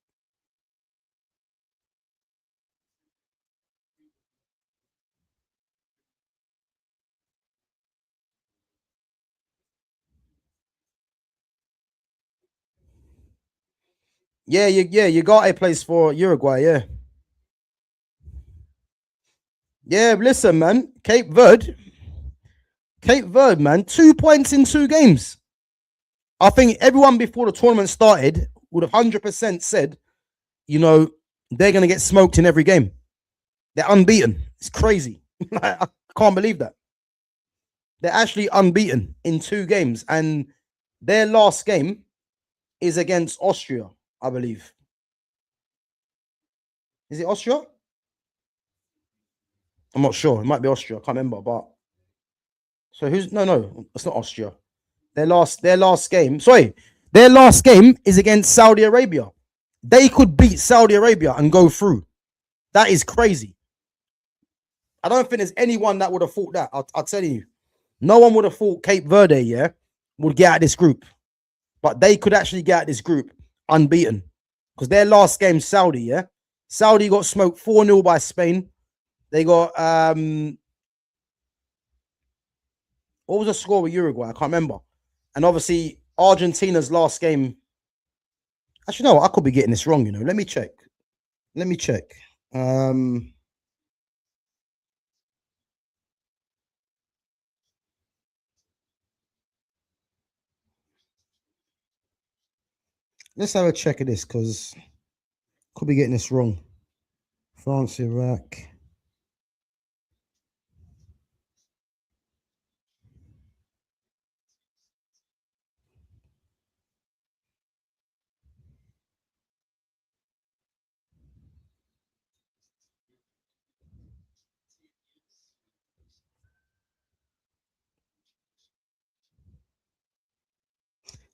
Yeah, you got a place for Uruguay, yeah. Yeah, listen, man. Cape Verde, man, 2 points in 2 games. I think everyone before the tournament started would have 100% said, you know, they're going to get smoked in every game. They're unbeaten. It's crazy. I can't believe that. They're actually unbeaten in 2 games. And their last game is against Austria, I believe. Is it Austria? I'm not sure. It might be Austria. I can't remember. But so no, it's not Austria. Their last game. Sorry, their last game is against Saudi Arabia. They could beat Saudi Arabia and go through. That is crazy. I don't think there's anyone that would have thought that. I'll tell you. No one would have thought Cape Verde, yeah, would get out of this group. But they could actually get out of this group unbeaten. Because their last game, Saudi, yeah. Saudi got smoked 4-0 by Spain. They got what was the score with Uruguay? I can't remember. And obviously, Argentina's last game. Actually, no, I could be getting this wrong, you know. Let me check. Let's have a check of this because could be getting this wrong. France, Iraq.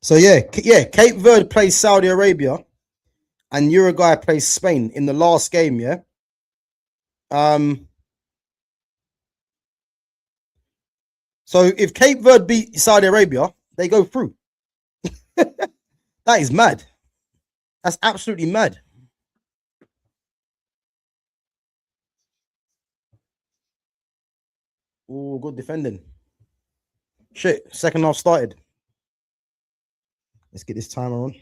So yeah, Cape Verde plays Saudi Arabia, and Uruguay plays Spain in the last game. Yeah. So if Cape Verde beat Saudi Arabia, they go through. That is mad. That's absolutely mad. Oh, good defending. Shit, second half started. Let's get this timer on.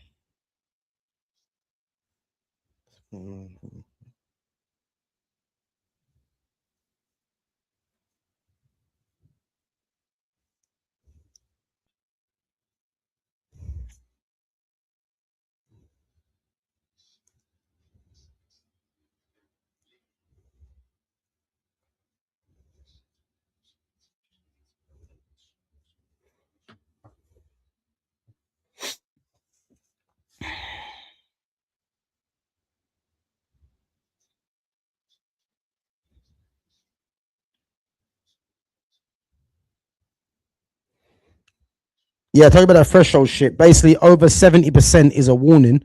Yeah, talking about that threshold shit. Basically, over 70% is a warning,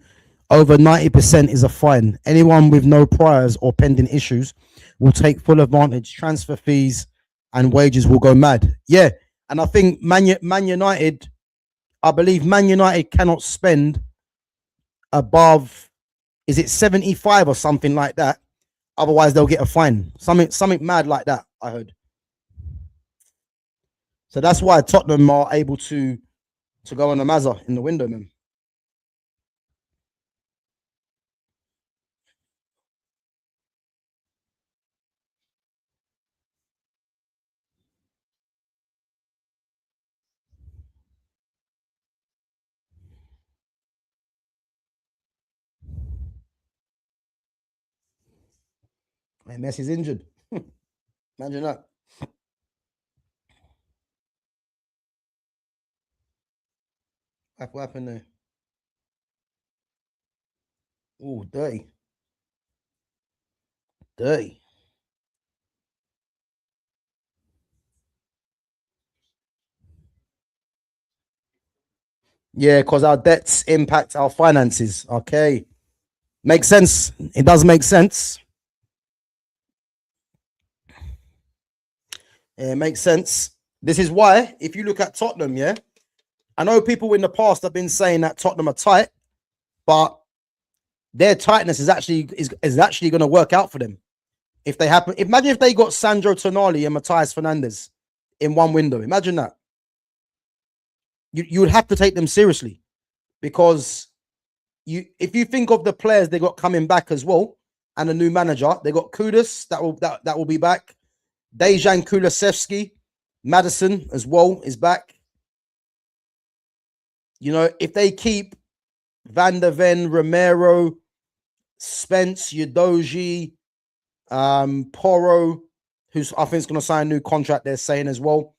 over 90% is a fine. Anyone with no priors or pending issues will take full advantage. Transfer fees and wages will go mad. Yeah, and I think Man United, I believe Man United cannot spend above, is it 75 or something like that? Otherwise, they'll get a fine. Something mad like that, I heard. So that's why Tottenham are able to go on the Mazza in the window, man. Man, Messi's injured. Imagine that. What happened there? Oh, dirty. Dirty. Yeah, because our debts impact our finances. Okay. Makes sense. It does make sense. Yeah, it makes sense. This is why, if you look at Tottenham, yeah, I know people in the past have been saying that Tottenham are tight, but their tightness is actually going to work out for them if they happen. Imagine if they got Sandro Tonali and Matthias Fernandes in one window. Imagine that. You would have to take them seriously because if you think of the players they got coming back as well and a new manager, they got Kudus that will be back. Dejan Kulusevski, Madison as well is back. You know, if they keep Van der Ven, Romero, Spence, Udoji, Porro, who's I think is going to sign a new contract, they're saying as well.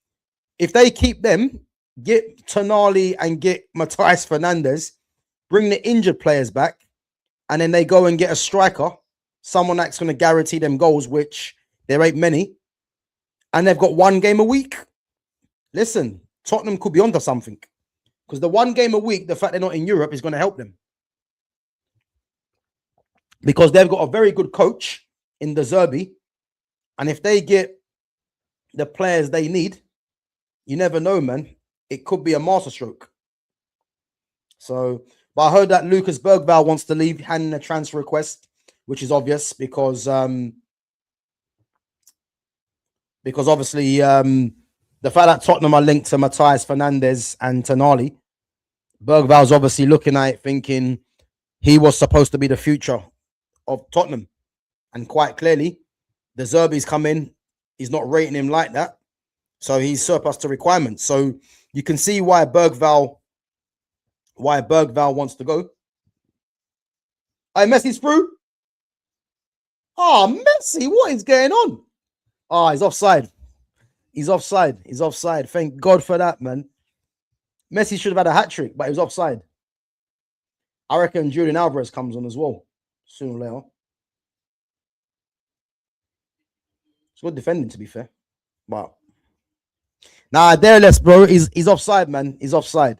If they keep them, get Tonali and get Matthias Fernandes, bring the injured players back, and then they go and get a striker, someone that's going to guarantee them goals, which there ain't many, and they've got one game a week. Listen, Tottenham could be onto something because the one game a week, the fact they're not in Europe is going to help them because they've got a very good coach in the Zerbi, and if they get the players they need, you never know, man. It could be a masterstroke. So, but I heard that Lucas Bergvall wants to leave, handing a transfer request, which is obvious because obviously the fact that Tottenham are linked to Matthias Fernandes and Tonali, Bergvall's obviously looking at it thinking he was supposed to be the future of Tottenham. And quite clearly, the Zerbi's come in, he's not rating him like that. So he's surpassed the requirements. So you can see why Bergvall wants to go. Hey, Messi's through. Oh, Messi, what is going on? Oh, he's offside. He's offside. He's offside. Thank God for that, man. Messi should have had a hat trick, but he was offside. I reckon Julian Alvarez comes on as well sooner or later. It's good defending, to be fair. But nah, there less, bro. He's offside, man. He's offside.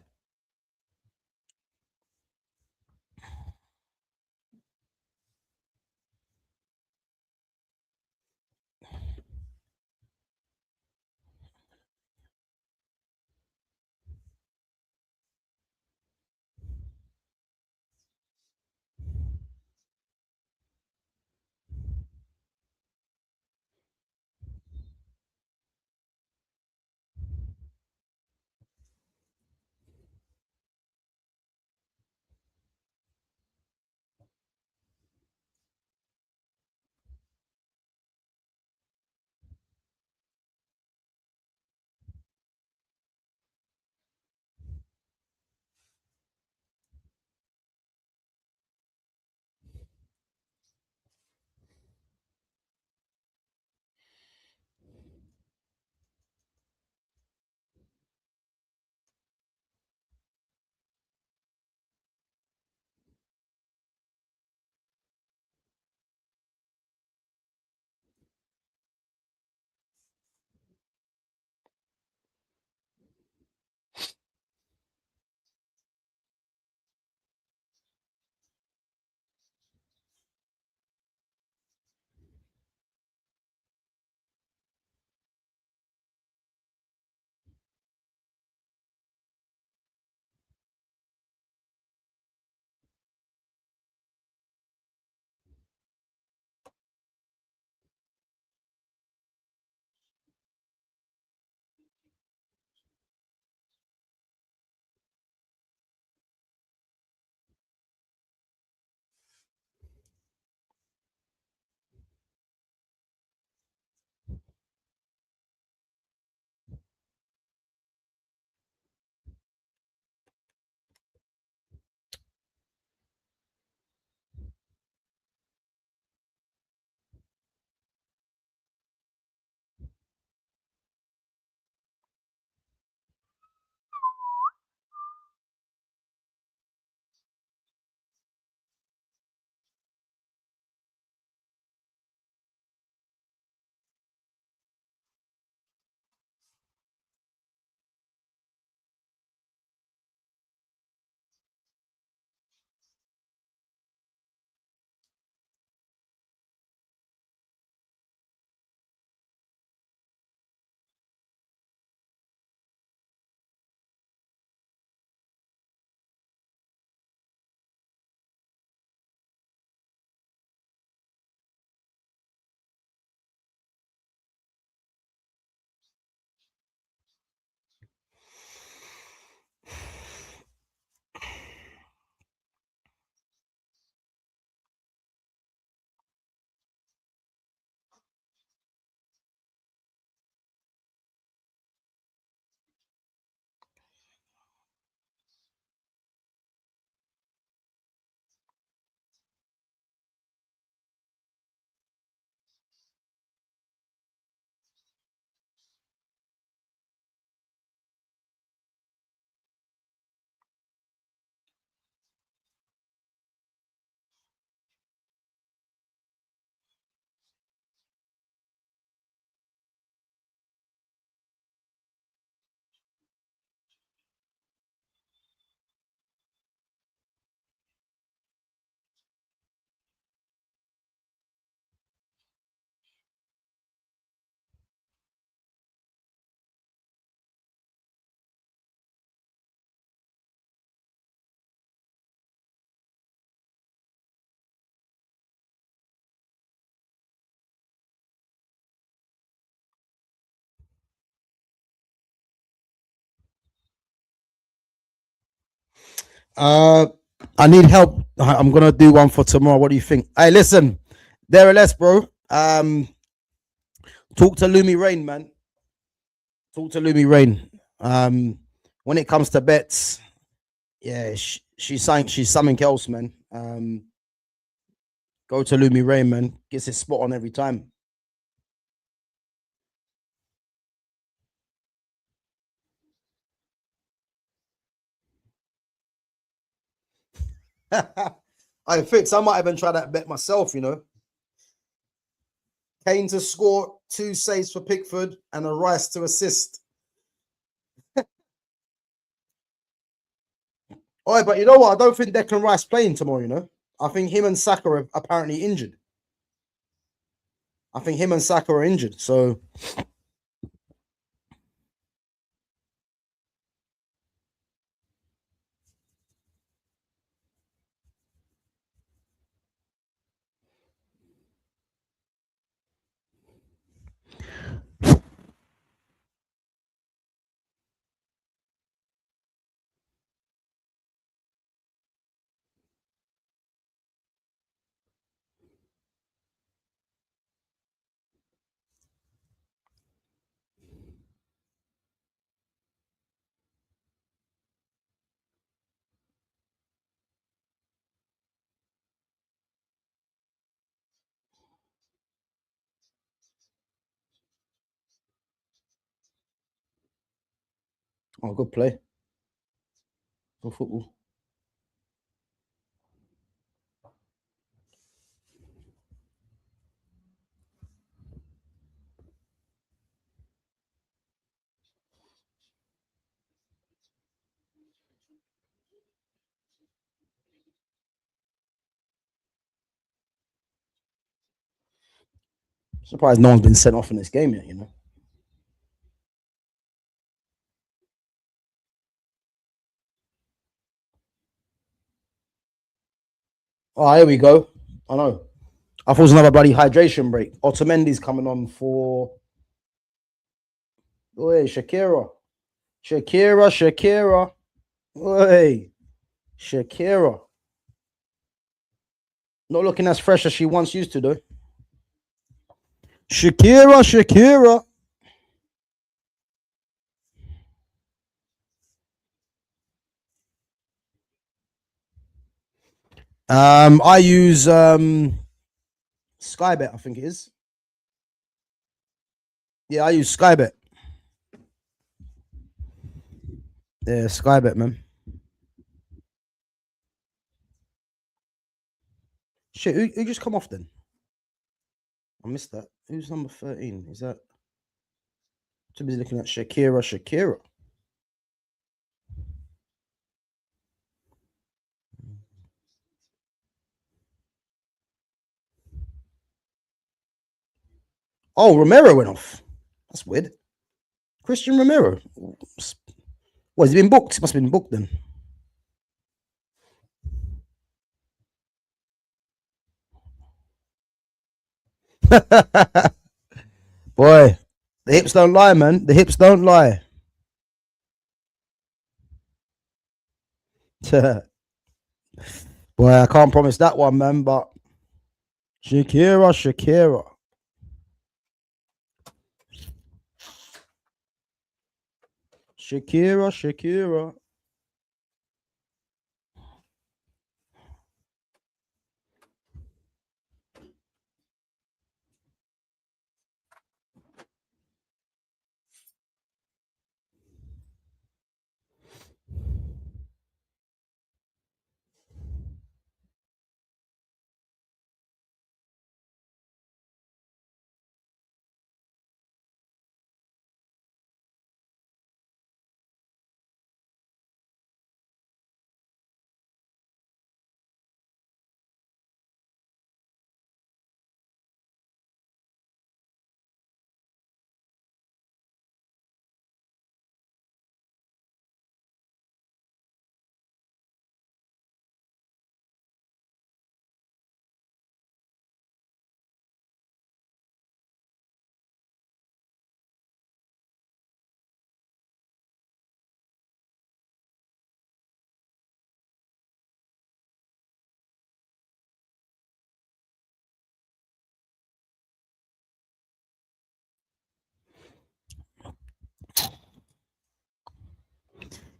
Uh, I need help. I'm gonna do one for tomorrow. What do you think? Hey, listen, there or less, bro. Talk to Lumi Rain, man. Talk to Lumi Rain. When it comes to bets, yeah, she's something else, man. Go to Lumi Rain, man. Gets his spot on every time. I think I might even try that bet myself, you know. Kane to score, 2 saves for Pickford, and a Rice to assist. All right, but you know what? I don't think Declan Rice playing tomorrow, you know. I think him and Saka are apparently injured. I think him and Saka are injured. So, oh, good play. Good football. Surprised no one's been sent off in this game yet, you know. Oh, here we go. I know. I thought it was another bloody hydration break. Otamendi's coming on for. Oi, Shakira. Shakira. Oi, Shakira. Not looking as fresh as she once used to, though. Shakira. I use Skybet, I think it is. Yeah, I use Skybet. Yeah, Skybet, man. Shit, who just come off then? I missed that. Who's number 13? Is that too busy looking at Shakira? Oh, Romero went off. That's weird. Christian Romero. What, has he been booked? Must have been booked then. Boy, the hips don't lie, man. The hips don't lie. Boy, I can't promise that one, man, but Shakira. Shakira.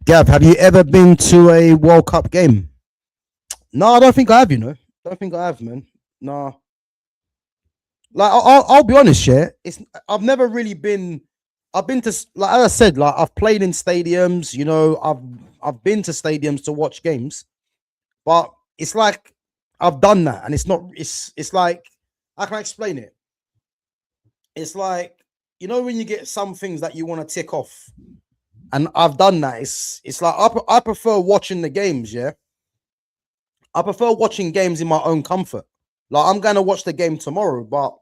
Gav, have you ever been to a World Cup game? No, I don't think I have. Don't think I have, man. No, like I'll be honest, yeah. I've never really been. I've been to like as I said, like I've played in stadiums. I've been to stadiums to watch games, but it's like I've done that, and it's not. It's like how can I explain it? It's like when you get some things that you want to tick off, and I've done that. It's like I prefer watching the games. Yeah, I prefer watching games in my own comfort. Like I'm gonna watch the game tomorrow, but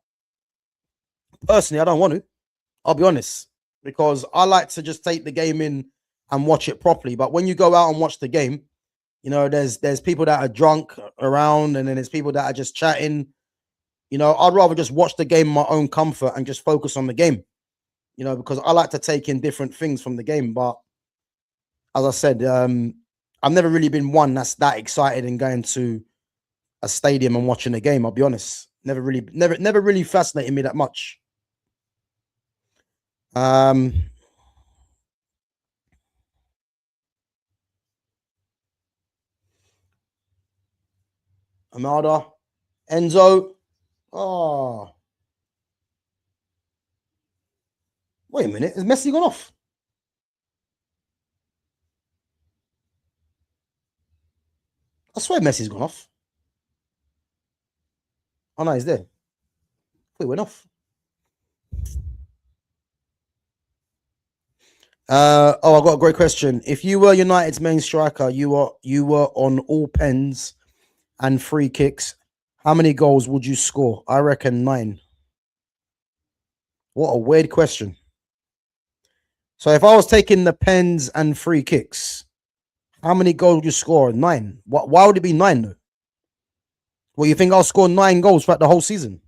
personally, I don't want to. I'll be honest, because I like to just take the game in and watch it properly. But when you go out and watch the game, there's people that are drunk around, and then there's people that are just chatting. I'd rather just watch the game in my own comfort and just focus on the game. Because I like to take in different things from the game. But as I said, I've never really been one that's that excited in going to a stadium and watching a game. I'll be honest, never really fascinated me that much. Amada, Enzo. Oh, wait a minute. Has Messi gone off? I swear Messi's gone off. Oh no, he's there. He went off. I got a great question. If you were United's main striker, you were on all pens and free kicks, how many goals would you score? I reckon 9. What a weird question. So if I was taking the pens and free kicks, how many goals would you score? 9. Why would it be 9 though? Well, you think I'll score 9 goals throughout the whole season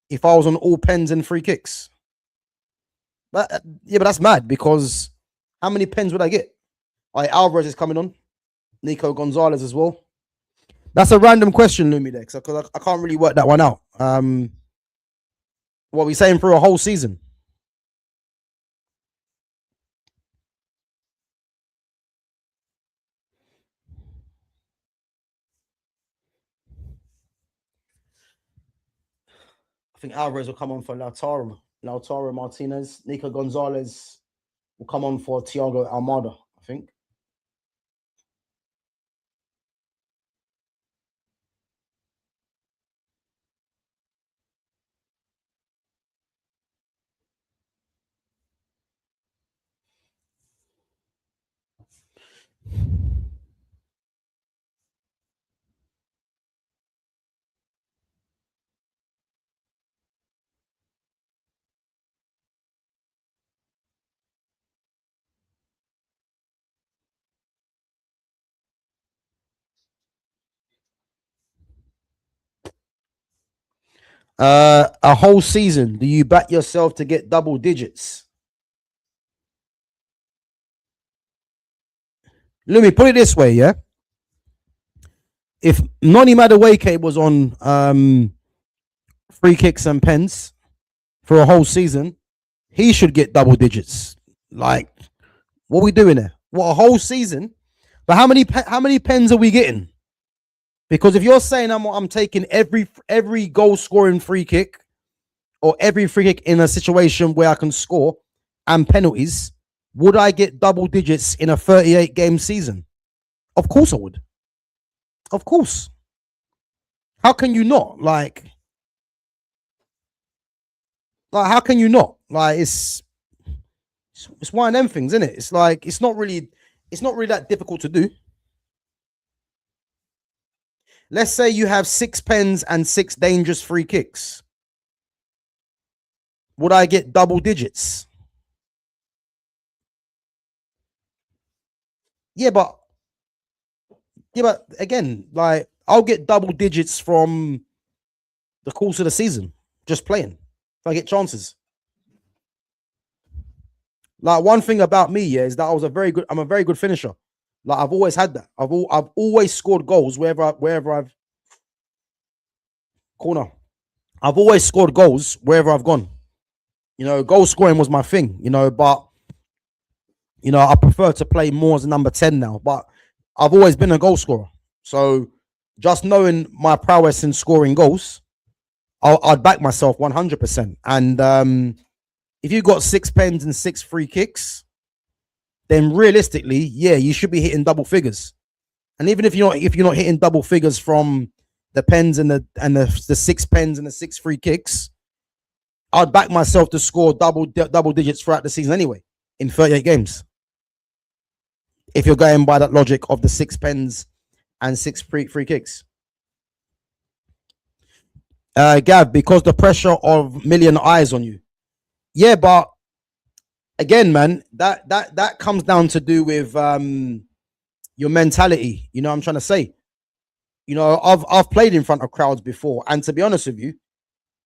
if I was on all pens and free kicks? But but that's mad, because how many pens would I get? All right, Alvarez is coming on. Nico Gonzalez as well. That's a random question, Lumi, there, because I can't really work that one out. What are we saying for a whole season? I think Alvarez will come on for Lautaro Martinez. Nico Gonzalez will come on for Thiago Almada, I think. A whole season, do you back yourself to get double digits? Let me put it this way, yeah. If Noni Madueke was on free kicks and pens for a whole season, he should get double digits. Like, what are we doing there? What, a whole season? But how many pens are we getting? Because if you're saying I'm taking every goal scoring free kick or every free kick in a situation where I can score and penalties, would I get double digits in a 38 game season? Of course I would. Of course. How can you not? Like how can you not? Like it's one of them things, isn't it? It's like it's not really that difficult to do. Let's say you have 6 pens and 6 dangerous free kicks. Would I get double digits? Yeah, but again, like I'll get double digits from the course of the season, just playing. If I get chances. Like one thing about me, yeah, is that I'm a very good finisher. Like I've always had that. I've always scored goals wherever I've corner. I've always scored goals wherever I've gone. Goal scoring was my thing, but You know, I prefer to play more as a number 10 now, but I've always been a goal scorer. So just knowing my prowess in scoring goals, I'd back myself 100%. And if you got 6 pens and 6 free kicks, then realistically, yeah, you should be hitting double figures. And even if you're not hitting double figures from the pens and the 6 pens and the 6 free kicks, I'd back myself to score double digits throughout the season anyway in 38 games. If you're going by that logic of the 6 pens and 6 free kicks. Gav, because the pressure of million eyes on you. Yeah, but again, man, that comes down to do with your mentality. You know what I'm trying to say? You know, I've played in front of crowds before, and to be honest with you,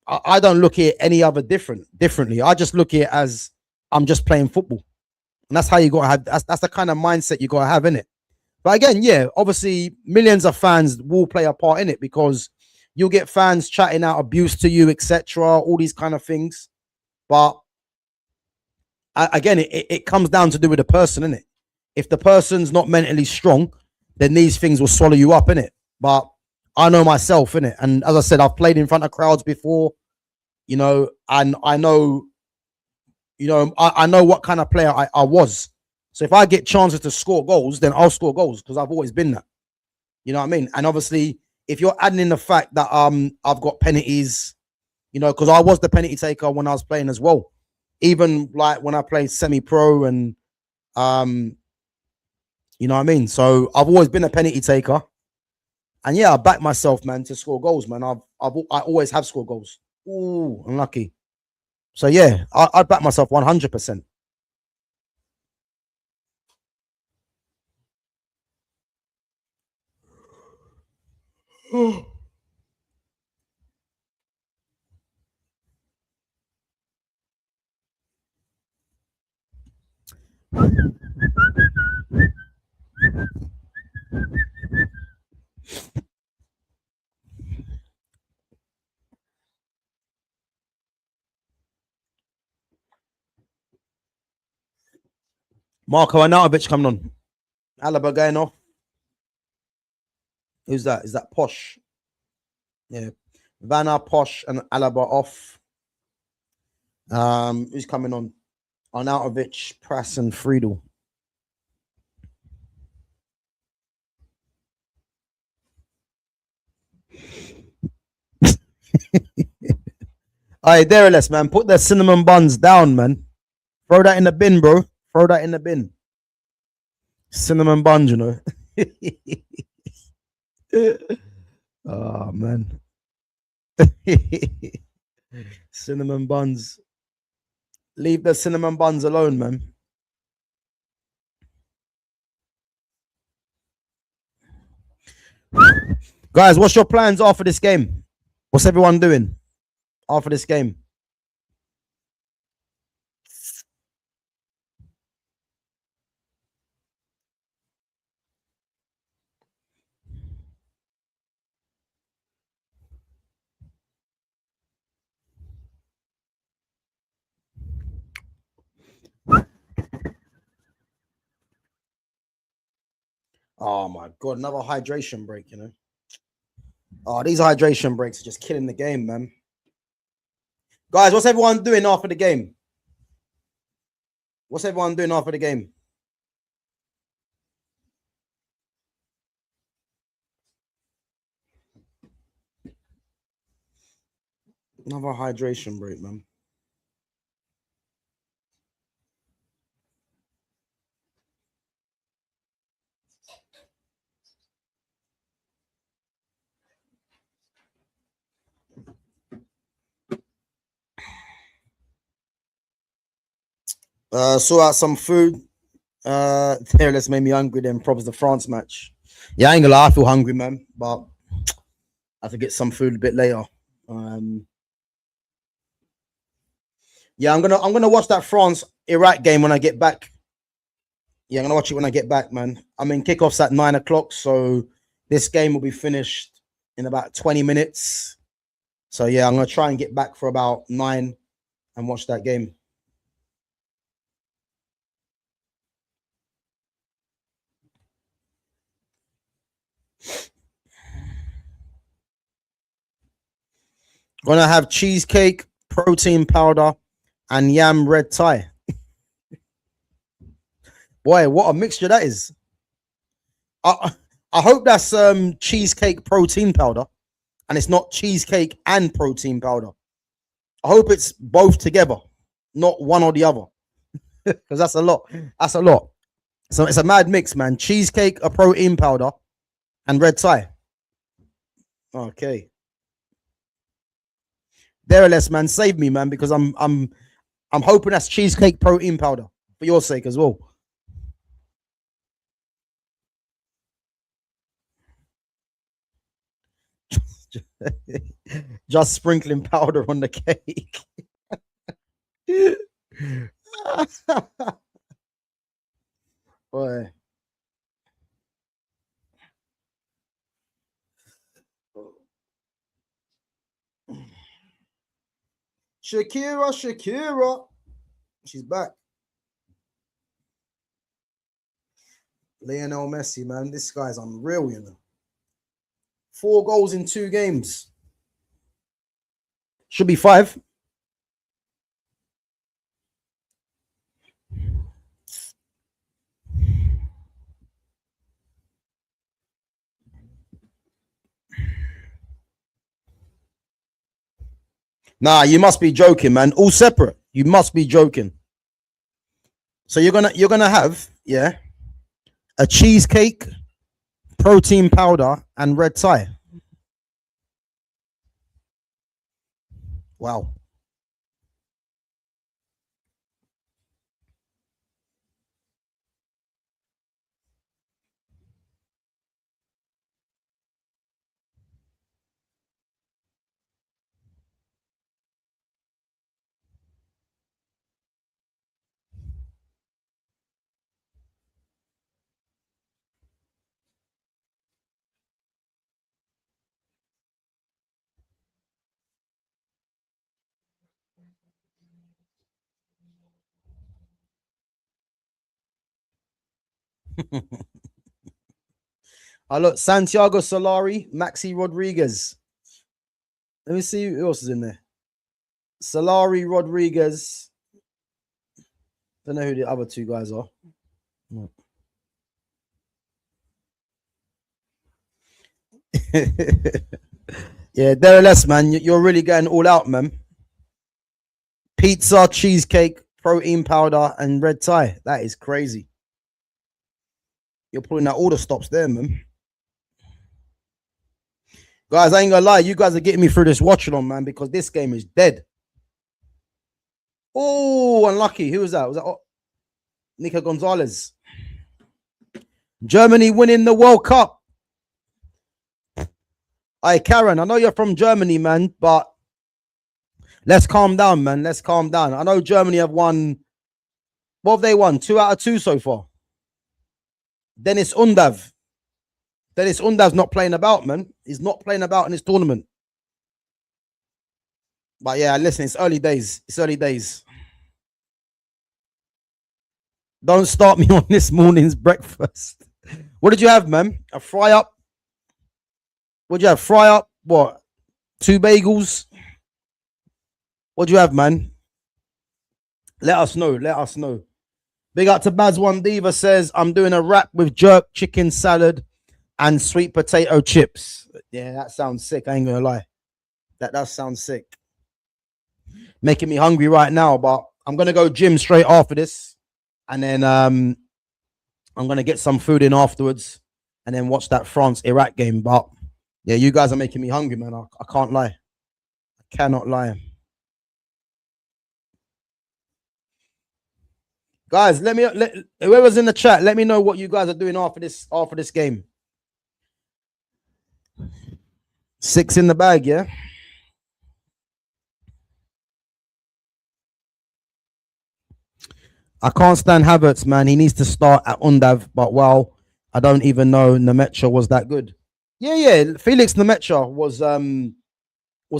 I don't look at it any other differently. I just look at it as I'm just playing football. And that's how you gotta have that's the kind of mindset you gotta have in it. But again, yeah, obviously millions of fans will play a part in it because you'll get fans chatting out abuse to you, etc., all these kind of things. But again, it comes down to do with the person, innit? If the person's not mentally strong, then these things will swallow you up, innit? But I know myself, innit? And as I said, I've played in front of crowds before, you know, and I know, you know, I know what kind of player I was. So if I get chances to score goals, then I'll score goals because I've always been that. You know what I mean? And obviously, if you're adding in the fact that I've got penalties, you know, because I was the penalty taker when I was playing as well. Even like when I played semi-pro and you know what I mean? So I've always been a penalty taker. And yeah, I back myself, man, to score goals, man. I always have scored goals. Ooh, unlucky. So yeah, I back myself 100%. Marco Arnautovic coming on. Alaba going off. Who's that? Is that Posh? Yeah. Vanna, Posh, and Alaba off. Who's coming on? Arnautovic, Prass, and Friedel. All right, there it is, man. Put the cinnamon buns down, man. Throw that in the bin, bro. Throw that in the bin. Cinnamon buns, you know. Oh, man. Cinnamon buns. Leave the cinnamon buns alone, man. Guys, what's your plans after this game? What's everyone doing after this game? Oh my god, another hydration break, you know. Oh, these hydration breaks are just killing the game, man. Guys, what's everyone doing after the game? What's everyone doing after the game? Another hydration break, man. Saw out some food. There, let's make me hungry. Then probs the France match. Yeah, I ain't gonna lie, I feel hungry, man. But I have to get some food a bit later. Yeah, I'm gonna watch that France Iraq game when I get back. Yeah, I'm gonna watch it when I get back, man. I mean, kickoff's at 9 o'clock, so this game will be finished in about 20 minutes. So yeah, I'm gonna try and get back for about 9 and watch that game. Gonna have cheesecake, protein powder, and yam red tie. Boy, what a mixture that is. I I hope that's cheesecake protein powder, and it's not cheesecake and protein powder. I hope it's both together, not one or the other, because that's a lot. That's a lot. So it's a mad mix, man. Cheesecake, a protein powder, and red tie. Okay. There less, man. Save me, man, because I'm hoping that's cheesecake protein powder for your sake as well. Just sprinkling powder on the cake. Boy. Shakira. She's back. Lionel Messi, man. This guy's unreal, you know. 4 goals in 2 games. Should be 5. Nah, you must be joking, man. All separate. You must be joking. So you're gonna have, yeah, a cheesecake, protein powder, and red tie. Wow. I look Santiago Solari, Maxi Rodriguez. Let me see who else is in there. Solari, Rodriguez. Don't know who the other 2 guys are. No. Yeah, there less, man. You're really getting all out, man. Pizza, cheesecake, protein powder, and red tie. That is crazy. You're pulling out all the stops there, man. Guys, I ain't gonna lie. You guys are getting me through this watch along, man, because this game is dead. Oh, unlucky. Who was that? Was that Nico Gonzalez? Germany winning the World Cup. Hey, Karen, I know you're from Germany, man, but let's calm down, man. Let's calm down. I know Germany have won. What have they won? 2 out of 2 so far. Dennis Undav. Dennis Undav's not playing about, man. He's not playing about in this tournament. But yeah, listen, it's early days. It's early days. Don't start me on this morning's breakfast. What did you have, man? A fry up? What'd you have? Fry up? What? 2 bagels? What'd you have, man? Let us know. Let us know. Big up to Baz1 Diva says, I'm doing a wrap with jerk chicken salad and sweet potato chips. Yeah, that sounds sick. I ain't gonna lie. That does sound sick. Making me hungry right now, but I'm gonna go gym straight after this. And then I'm gonna get some food in afterwards and then watch that France-Iraq game. But yeah, you guys are making me hungry, man. I can't lie. I cannot lie. Guys, whoever's in the chat, let me know what you guys are doing after this game. 6 in the bag, yeah. I can't stand Havertz, man. He needs to start at Undav, but wow, I don't even know Nemecha was that good. Yeah. Felix Nemecha was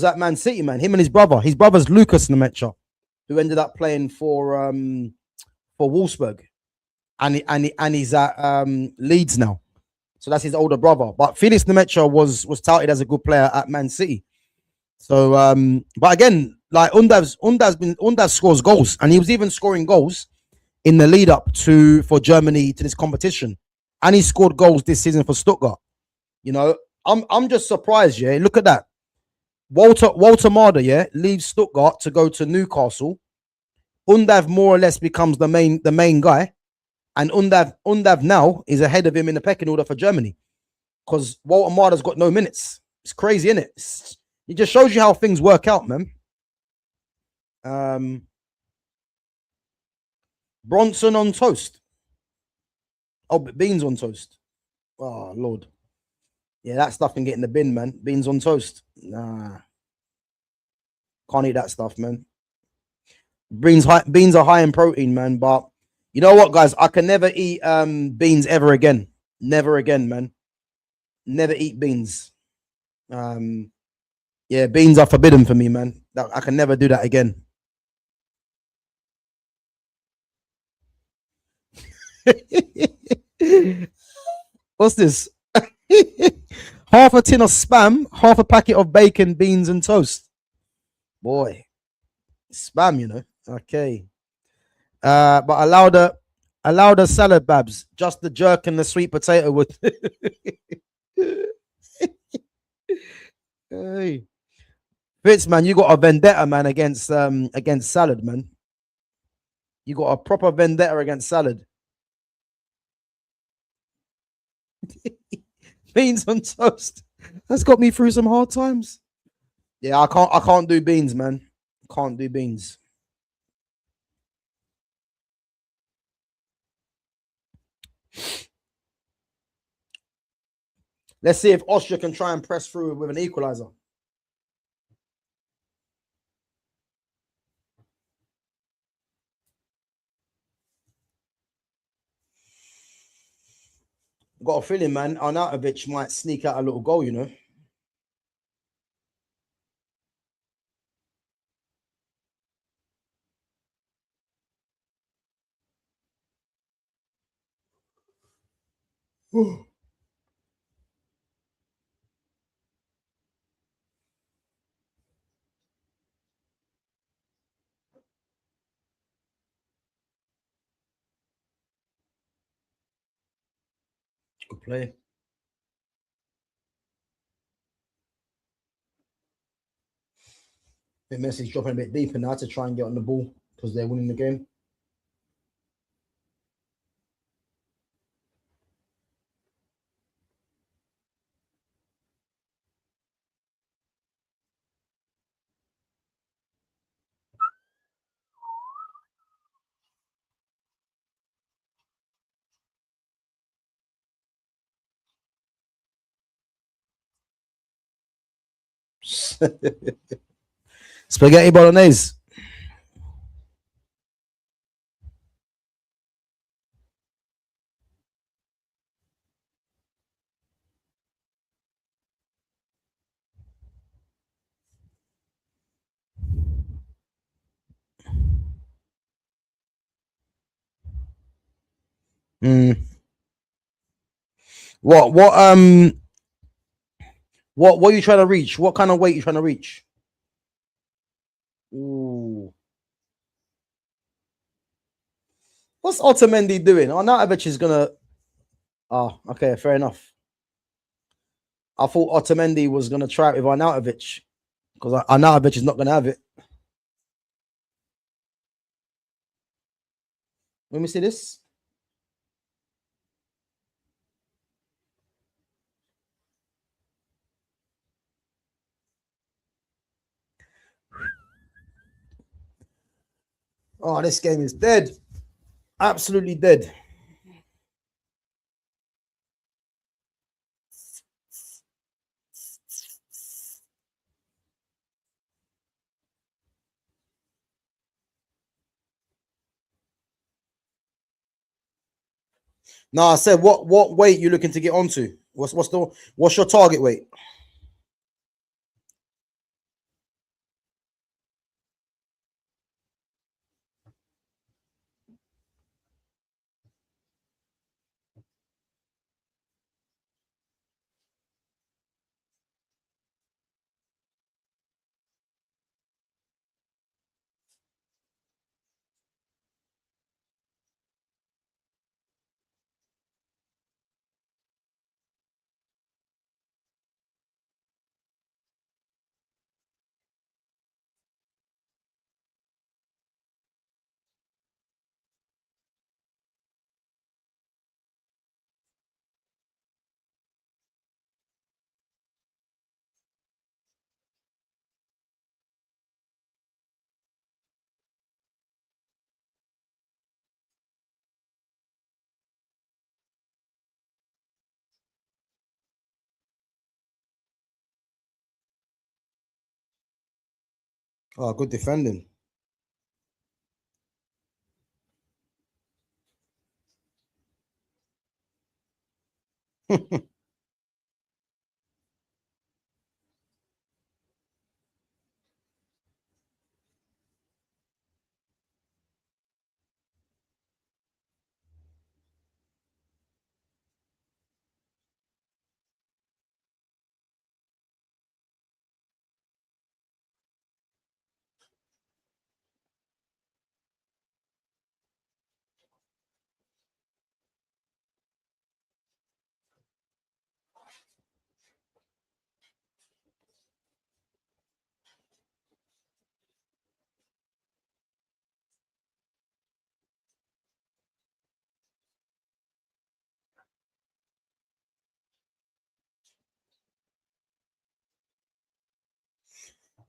at Man City, man. Him and his brother. His brother's Lucas Nemecha, who ended up playing for Wolfsburg, and he's at Leeds now. So that's his older brother. But Felix Nemecha was touted as a good player at Man City. So, but again, like Undav scores goals, and he was even scoring goals in the lead up to for Germany to this competition, and he scored goals this season for Stuttgart. You know, I'm just surprised. Yeah, look at that. Walter Marder, yeah, leaves Stuttgart to go to Newcastle. Undav more or less becomes the main guy, and Undav now is ahead of him in the pecking order for Germany because Walter Marder's got no minutes. It's crazy, isn't it? It just shows you how things work out, man. Um, Bronson on toast. Oh, but beans on toast. Oh Lord, yeah, that stuff can get in the bin, man. Beans on toast. Nah, can't eat that stuff, man. Beans are high in protein, man. But you know what, guys? I can never eat beans ever again. Never again, man. Never eat beans. Um, yeah, beans are forbidden for me, man. I can never do that again. What's this? Half a tin of spam, half a packet of bacon, beans, and toast. Boy, spam, you know. Okay. But allow the salad, Babs. Just the jerk and the sweet potato would. Hey. Fitz, man, you got a vendetta, man, against salad, man. You got a proper vendetta against salad. Beans on toast. That's got me through some hard times. Yeah, I can't do beans, man. Can't do beans. Let's see if Austria can try and press through with an equalizer. Got a feeling, man, Arnautovic might sneak out a little goal, you know. Good play. I think Messi's dropping a bit deeper now to try and get on the ball because they're winning the game. Spaghetti bolognese. Mm. What are you trying to reach? What kind of weight are you trying to reach? Ooh. What's Otamendi doing? Arnautovic is gonna. Oh, okay, fair enough. I thought Otamendi was gonna try it with Arnautovic because Arnautovic is not gonna have it. Let me see this. Oh, this game is dead. Absolutely dead. No, I said what weight you looking to get onto? What's your target weight? Oh, good defending.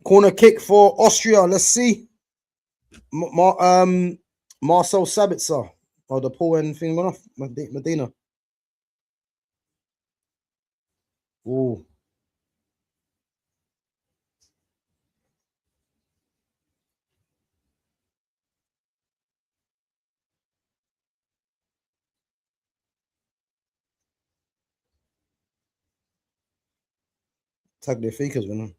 Corner kick for Austria. Let's see. Marcel Sabitzer. Oh, the Paul and thing went off. Medina. Oh, tag their fakers, man.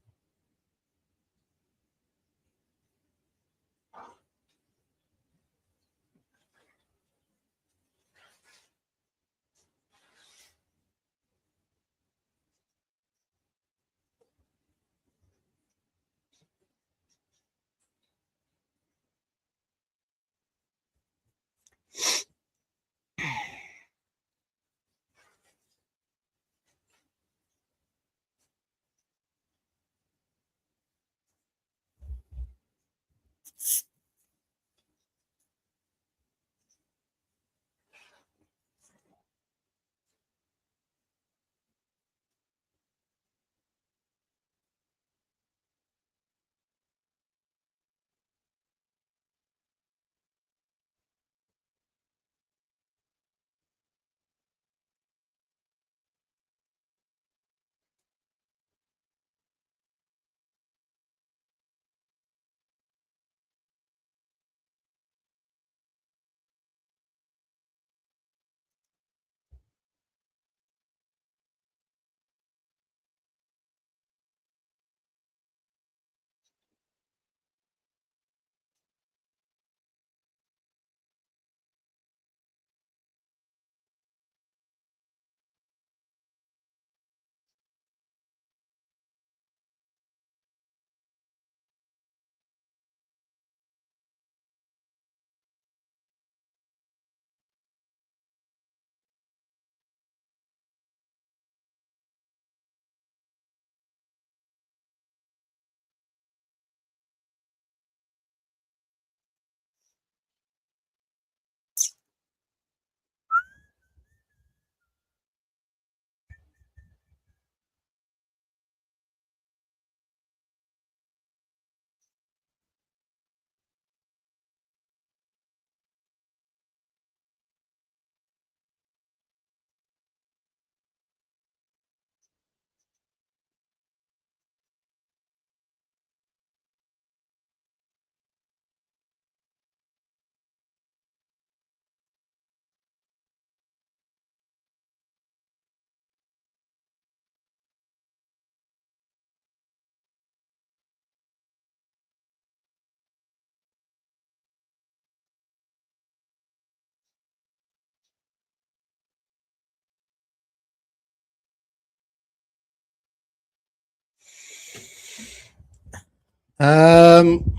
Um,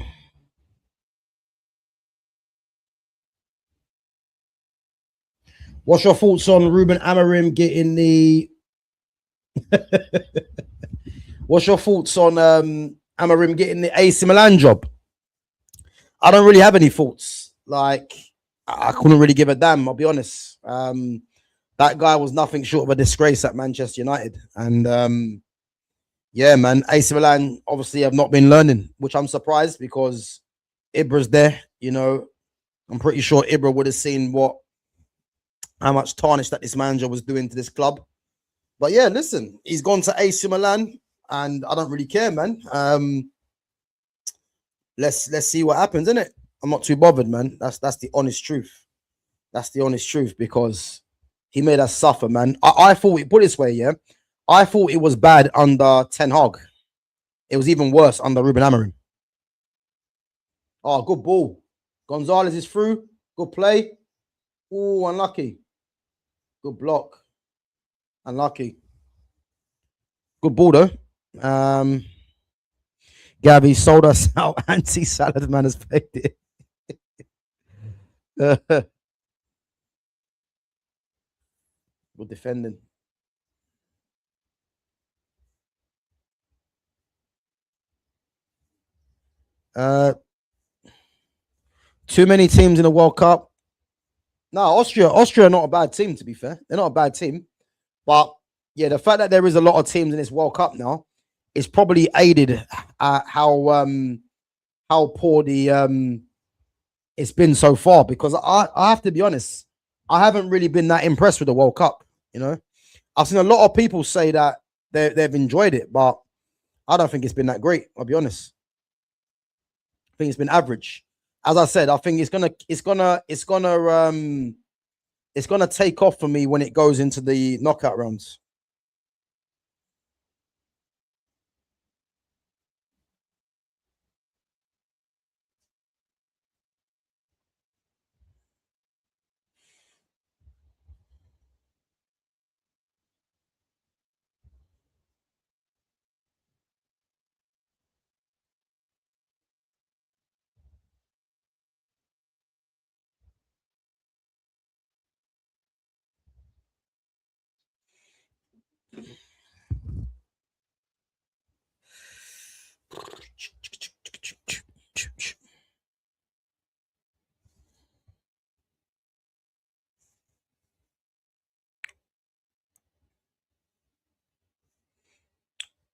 what's your thoughts on Ruben Amorim getting the? What's your thoughts on Amorim getting the AC Milan job? I don't really have any thoughts. Like, I couldn't really give a damn. I'll be honest. That guy was nothing short of a disgrace at Manchester United, and yeah, man, AC Milan obviously have not been learning, which I'm surprised because Ibra's there. You know, I'm pretty sure Ibra would have seen how much tarnish that this manager was doing to this club. But yeah, listen, he's gone to AC Milan, and I don't really care, man. let's see what happens, innit? I'm not too bothered, man. That's the honest truth. That's the honest truth because he made us suffer, man. I thought it put it this way, yeah. I thought it was bad under Ten Hag. It was even worse under Ruben Amorim. Oh, good ball. Gonzalez is through. Good play. Oh, unlucky. Good block. Unlucky. Good ball though. Gabby sold us out. Anti-salad man has paid it. We're defending. Uh, too many teams in the World Cup. No, Austria are not a bad team, to be fair. They're not a bad team. But yeah, the fact that there is a lot of teams in this World Cup now is probably aided how poor the it's been so far. Because I have to be honest, I haven't really been that impressed with the World Cup. You know, I've seen a lot of people say that they've enjoyed it, but I don't think it's been that great. I'll be honest. I think it's been average. As I said, I think it's gonna take off for me when it goes into the knockout rounds.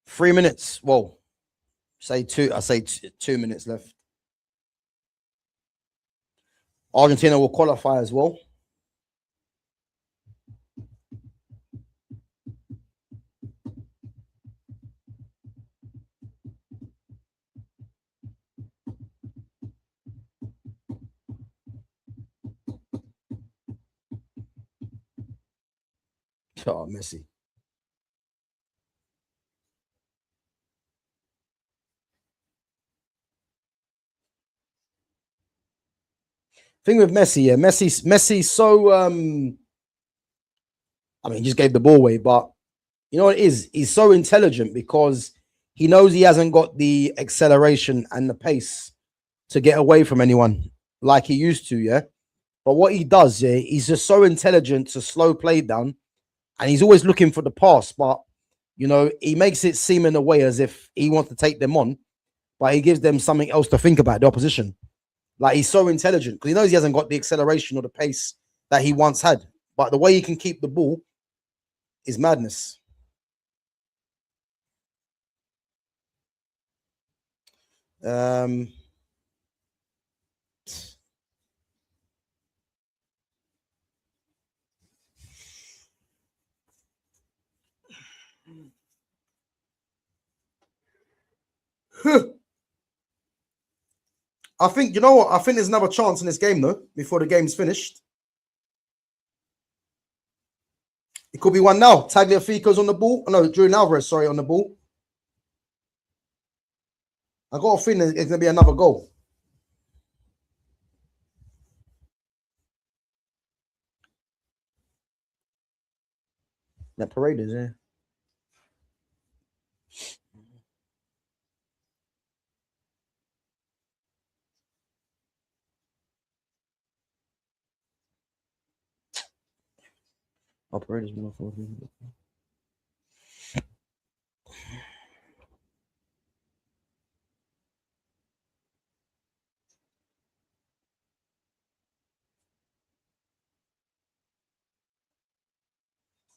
Three minutes. Well, say two. I say 2 minutes left. Argentina will qualify as well. Oh, Messi. Thing with Messi, yeah, Messi's so I mean, he just gave the ball away, but you know what it is? He's so intelligent because he knows he hasn't got the acceleration and the pace to get away from anyone like he used to, yeah. But what he does, yeah, he's just so intelligent to slow play down, and he's always looking for the pass. But you know, he makes it seem in a way as if he wants to take them on, but he gives them something else to think about, the opposition. Like he's so intelligent because he knows he hasn't got the acceleration or the pace that he once had. But the way he can keep the ball is madness. Um, I think you know what? I think there's another chance in this game though. Before the game's finished, it could be one now. Tagliafico's on the ball. Oh, no, Julian Alvarez, sorry, on the ball. I got a feeling it's gonna be another goal. That parade is, yeah. Oh, parade is 104.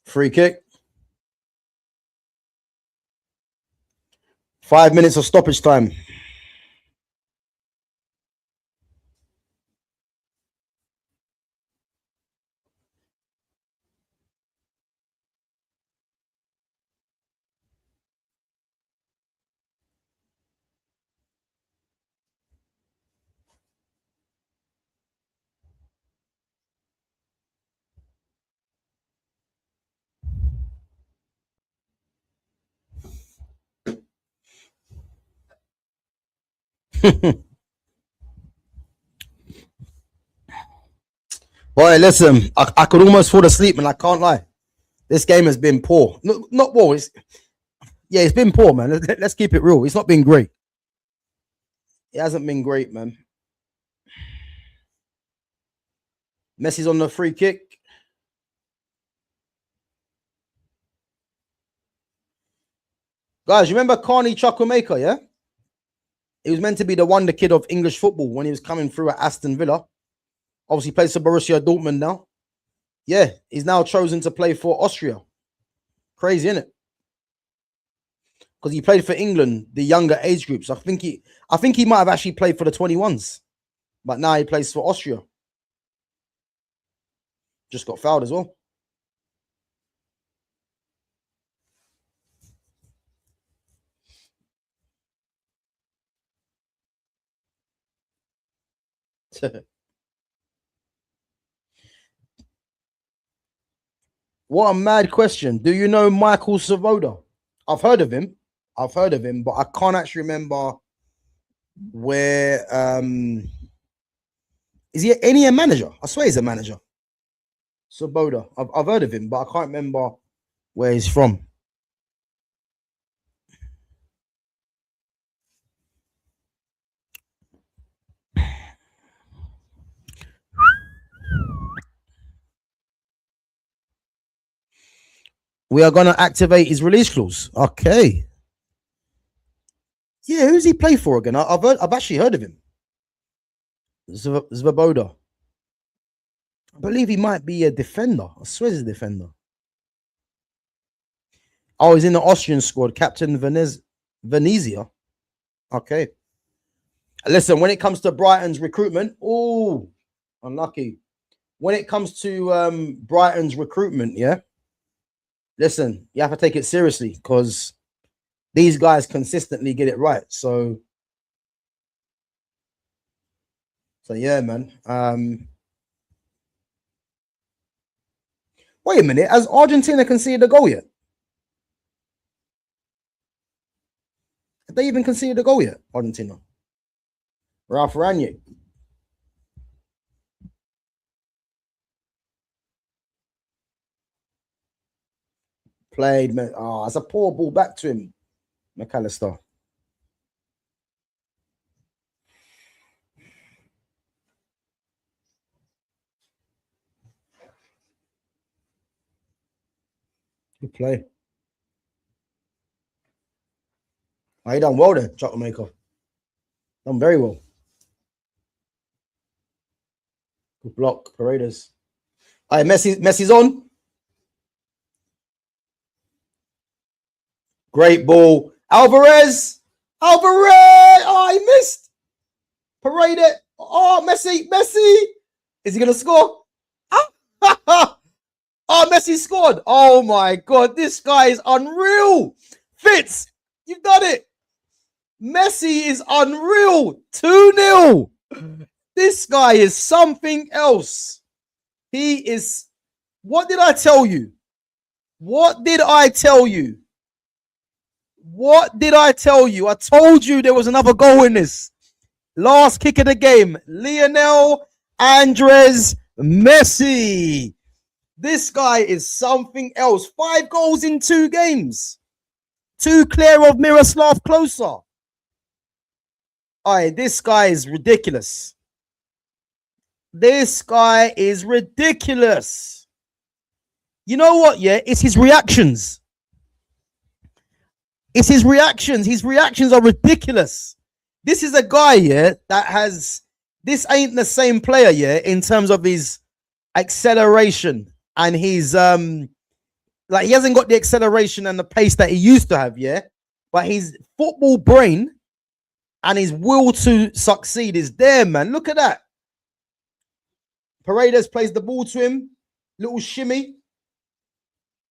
Free kick. 5 minutes of stoppage time. Boy, listen, I could almost fall asleep, and I can't lie. This game has been poor. No, not poor. It's been poor, man. Let's keep it real. It's not been great. It hasn't been great, man. Messi's on the free kick. Guys, you remember Carney Chukwuemeka, yeah? He was meant to be the wonder kid of English football when he was coming through at Aston Villa. Obviously plays for Borussia Dortmund now. Yeah, he's now chosen to play for Austria. Crazy, isn't it? Because he played for England, the younger age groups. I think he might have actually played for the 21s. But now he plays for Austria. Just got fouled as well. What a mad question. Do you know Michael Savoda? I've heard of him, but I can't actually remember where. Is he a manager? I swear he's a manager. Savoda. I've heard of him, but I can't remember where he's from. We are going to activate his release clause. Okay. Yeah, who's he play for again? I've actually heard of him. Zvoboda. I believe he might be a defender. I swear he's a defender. Oh, he's in the Austrian squad. Captain Venezia. Okay. Listen, when it comes to Brighton's recruitment, oh, unlucky. When it comes to Brighton's recruitment, yeah, listen, you have to take it seriously because these guys consistently get it right. So yeah, man. Wait a minute. Has Argentina conceded a goal yet? Have they even conceded a goal yet, Argentina? Ralph Ranier. Played, man. Oh, it's a poor ball back to him, McAllister. Good play. Oh, he done well there, Chukwuemeka. Done very well. Good block, Paredes. All right, Messi's on. Great ball. Alvarez. Oh, he missed. Paredes. Oh, Messi. Is he going to score? Oh, Messi scored. Oh, my God. This guy is unreal. Fitz, you've done it. Messi is unreal. 2-0. This guy is something else. He is. What did I tell you? What did I tell you? What did I tell you? I told you there was another goal in this. Last kick of the game. Lionel Andres Messi. This guy is something else. 5 goals in 2 games. 2 clear of Miroslav Klose. All right, this guy is ridiculous. This guy is ridiculous. You know what? Yeah, it's his reactions. It's his reactions. His reactions are ridiculous. This is a guy, yeah, that has. This ain't the same player, yeah, in terms of his acceleration and his like he hasn't got the acceleration and the pace that he used to have, yeah. But his football brain and his will to succeed is there, man. Look at that. Paredes plays the ball to him. Little shimmy.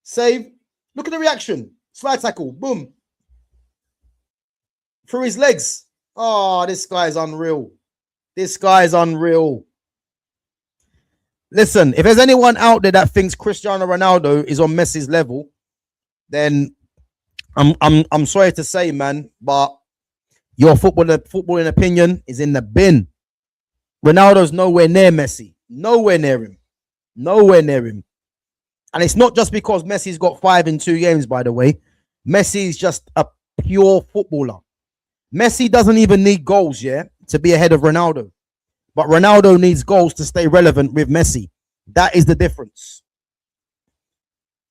Save. Look at the reaction. Slide tackle. Boom. Through his legs. Oh, this guy is unreal. This guy is unreal. Listen, if there's anyone out there that thinks Cristiano Ronaldo is on Messi's level, then I'm sorry to say, man, but Your footballing opinion is in the bin. Ronaldo's nowhere near Messi. Nowhere near him. Nowhere near him. And it's not just because Messi's got 5 in 2 games, by the way. Messi is just a pure footballer. Messi doesn't even need goals, yeah, to be ahead of Ronaldo. But Ronaldo needs goals to stay relevant with Messi. That is the difference.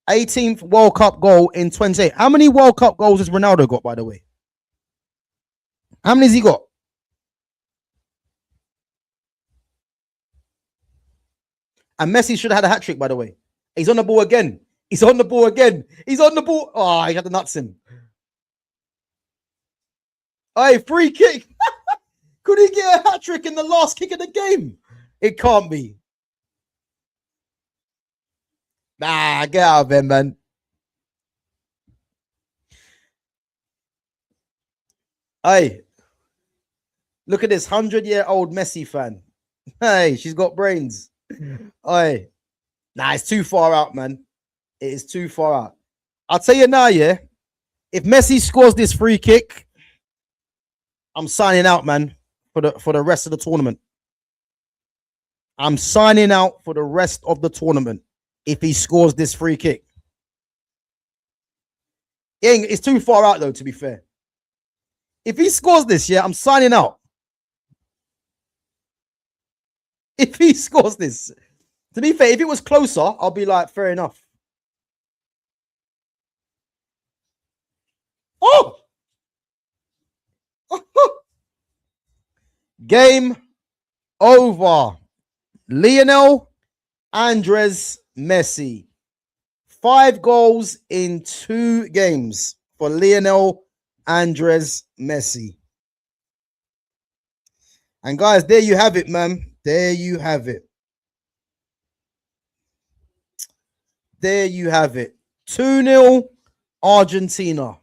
18th World Cup goal in 28. How many World Cup goals has Ronaldo got, by the way? How many has he got? And Messi should have had a hat-trick, by the way. He's on the ball again. He's on the ball again. He's on the ball. Oh, he had the nuts in. Hey, free kick. Could he get a hat-trick in the last kick of the game? It can't be. Nah, get out of here, man. Hey, look at this 100-year-old Messi fan. Hey, she's got brains. Hey, nah, it's too far out, man. It is too far out. I'll tell you now, yeah. If Messi scores this free kick, I'm signing out, man, for the rest of the tournament. I'm signing out for the rest of the tournament if he scores this free kick. It's too far out, though, to be fair. If he scores this, yeah, I'm signing out. If he scores this. To be fair, if it was closer, I'll be like, fair enough. Oh! Game over. Lionel Andres Messi. 5 goals in 2 games for Lionel Andres Messi. And guys, there you have it, man. There you have it. There you have it. 2-0 Argentina.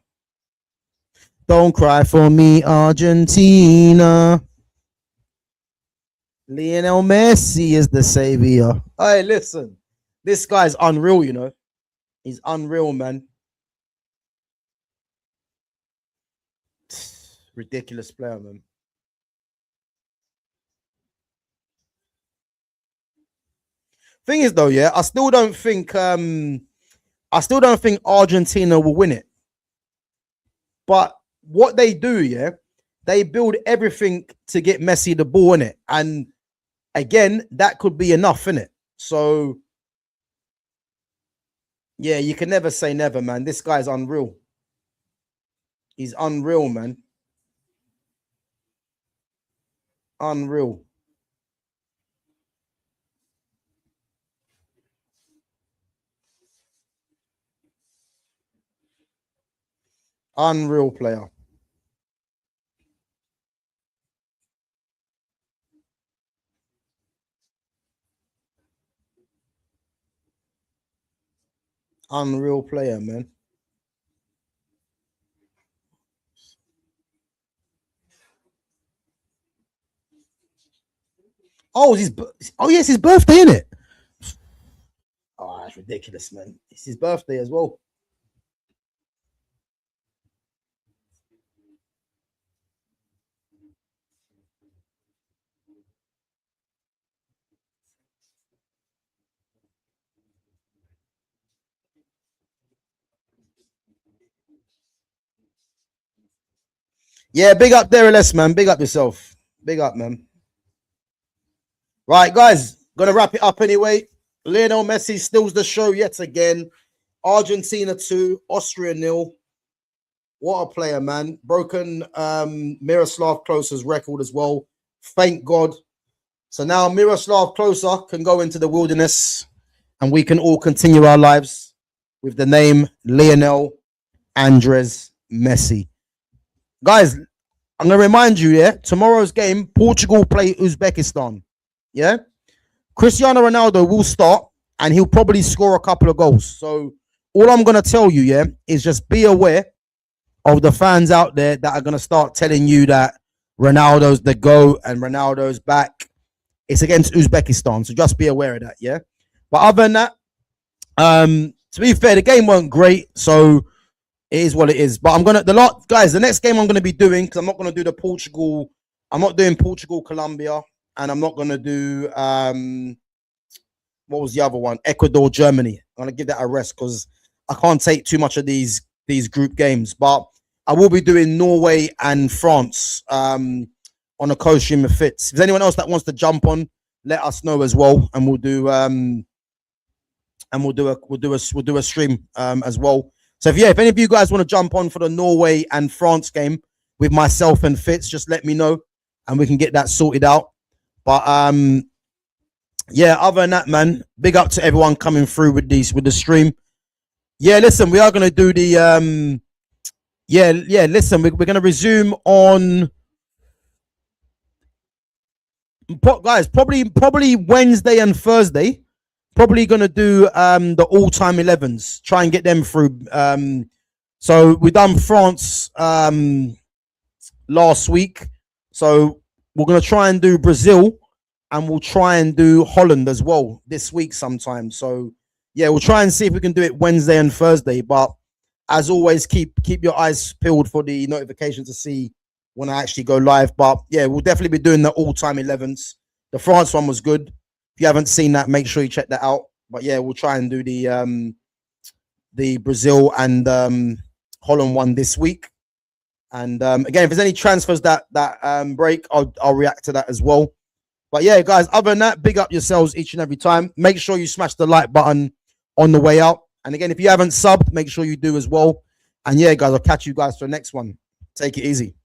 Don't cry for me, Argentina. Lionel Messi is the savior. Hey, listen. This guy's unreal, you know. He's unreal, man. Ridiculous player, man. Thing is, though, yeah, I still don't think Argentina will win it. But what they do, yeah, they build everything to get Messi the ball in it, and again, that could be enough, innit? So, yeah, you can never say never, man. This guy's unreal. He's unreal, man. Unreal. Unreal player. Unreal player, man. Oh, yes, his birthday, isn't it? Oh, that's ridiculous, man. It's his birthday as well. Yeah, big up there, Les, man. Big up yourself. Big up, man. Right, guys, gonna wrap it up anyway. Lionel Messi steals the show yet again. Argentina 2, Austria 0. What a player, man. Broken Miroslav Klose's record as well. Thank God. So now Miroslav Klose can go into the wilderness and we can all continue our lives with the name Lionel Andres Messi. Guys, I'm going to remind you, yeah, tomorrow's game, Portugal play Uzbekistan. Yeah? Cristiano Ronaldo will start and he'll probably score a couple of goals. So all I'm going to tell you, yeah, is just be aware of the fans out there that are going to start telling you that Ronaldo's the GOAT and Ronaldo's back. It's against Uzbekistan, so just be aware of that, yeah? But other than that, to be fair, the game weren't great, so It is what it is. But I'm gonna the next game I'm gonna be doing, because I'm not gonna do the Portugal. I'm not doing Portugal, Colombia, and I'm not gonna do what was the other one? Ecuador, Germany. I'm gonna give that a rest because I can't take too much of these group games. But I will be doing Norway and France on a co-stream of fits. If there's anyone else that wants to jump on, let us know as well, and we'll do a stream as well. So if any of you guys want to jump on for the Norway and France game with myself and Fitz, just let me know and we can get that sorted out. But yeah, other than that, man, big up to everyone coming through with the stream. Yeah, listen, we are gonna do the listen, we're gonna resume on guys, probably Wednesday and Thursday. Probably gonna do the all-time 11s, try and get them through. So we done France last week, so we're gonna try and do Brazil, and we'll try and do Holland as well this week sometime. So yeah, we'll try and see if we can do it Wednesday and Thursday. But as always, keep your eyes peeled for the notification to see when I actually go live. But yeah, we'll definitely be doing the all-time 11s. The France one was good. If you haven't seen that, make sure you check that out. But yeah, we'll try and do the Brazil and Holland one this week. And again, if there's any transfers that break, I'll react to that as well. But yeah, guys, other than that, big up yourselves each and every time. Make sure you smash the like button on the way out. And again, if you haven't subbed, make sure you do as well. And yeah, guys, I'll catch you guys for the next one. Take it easy.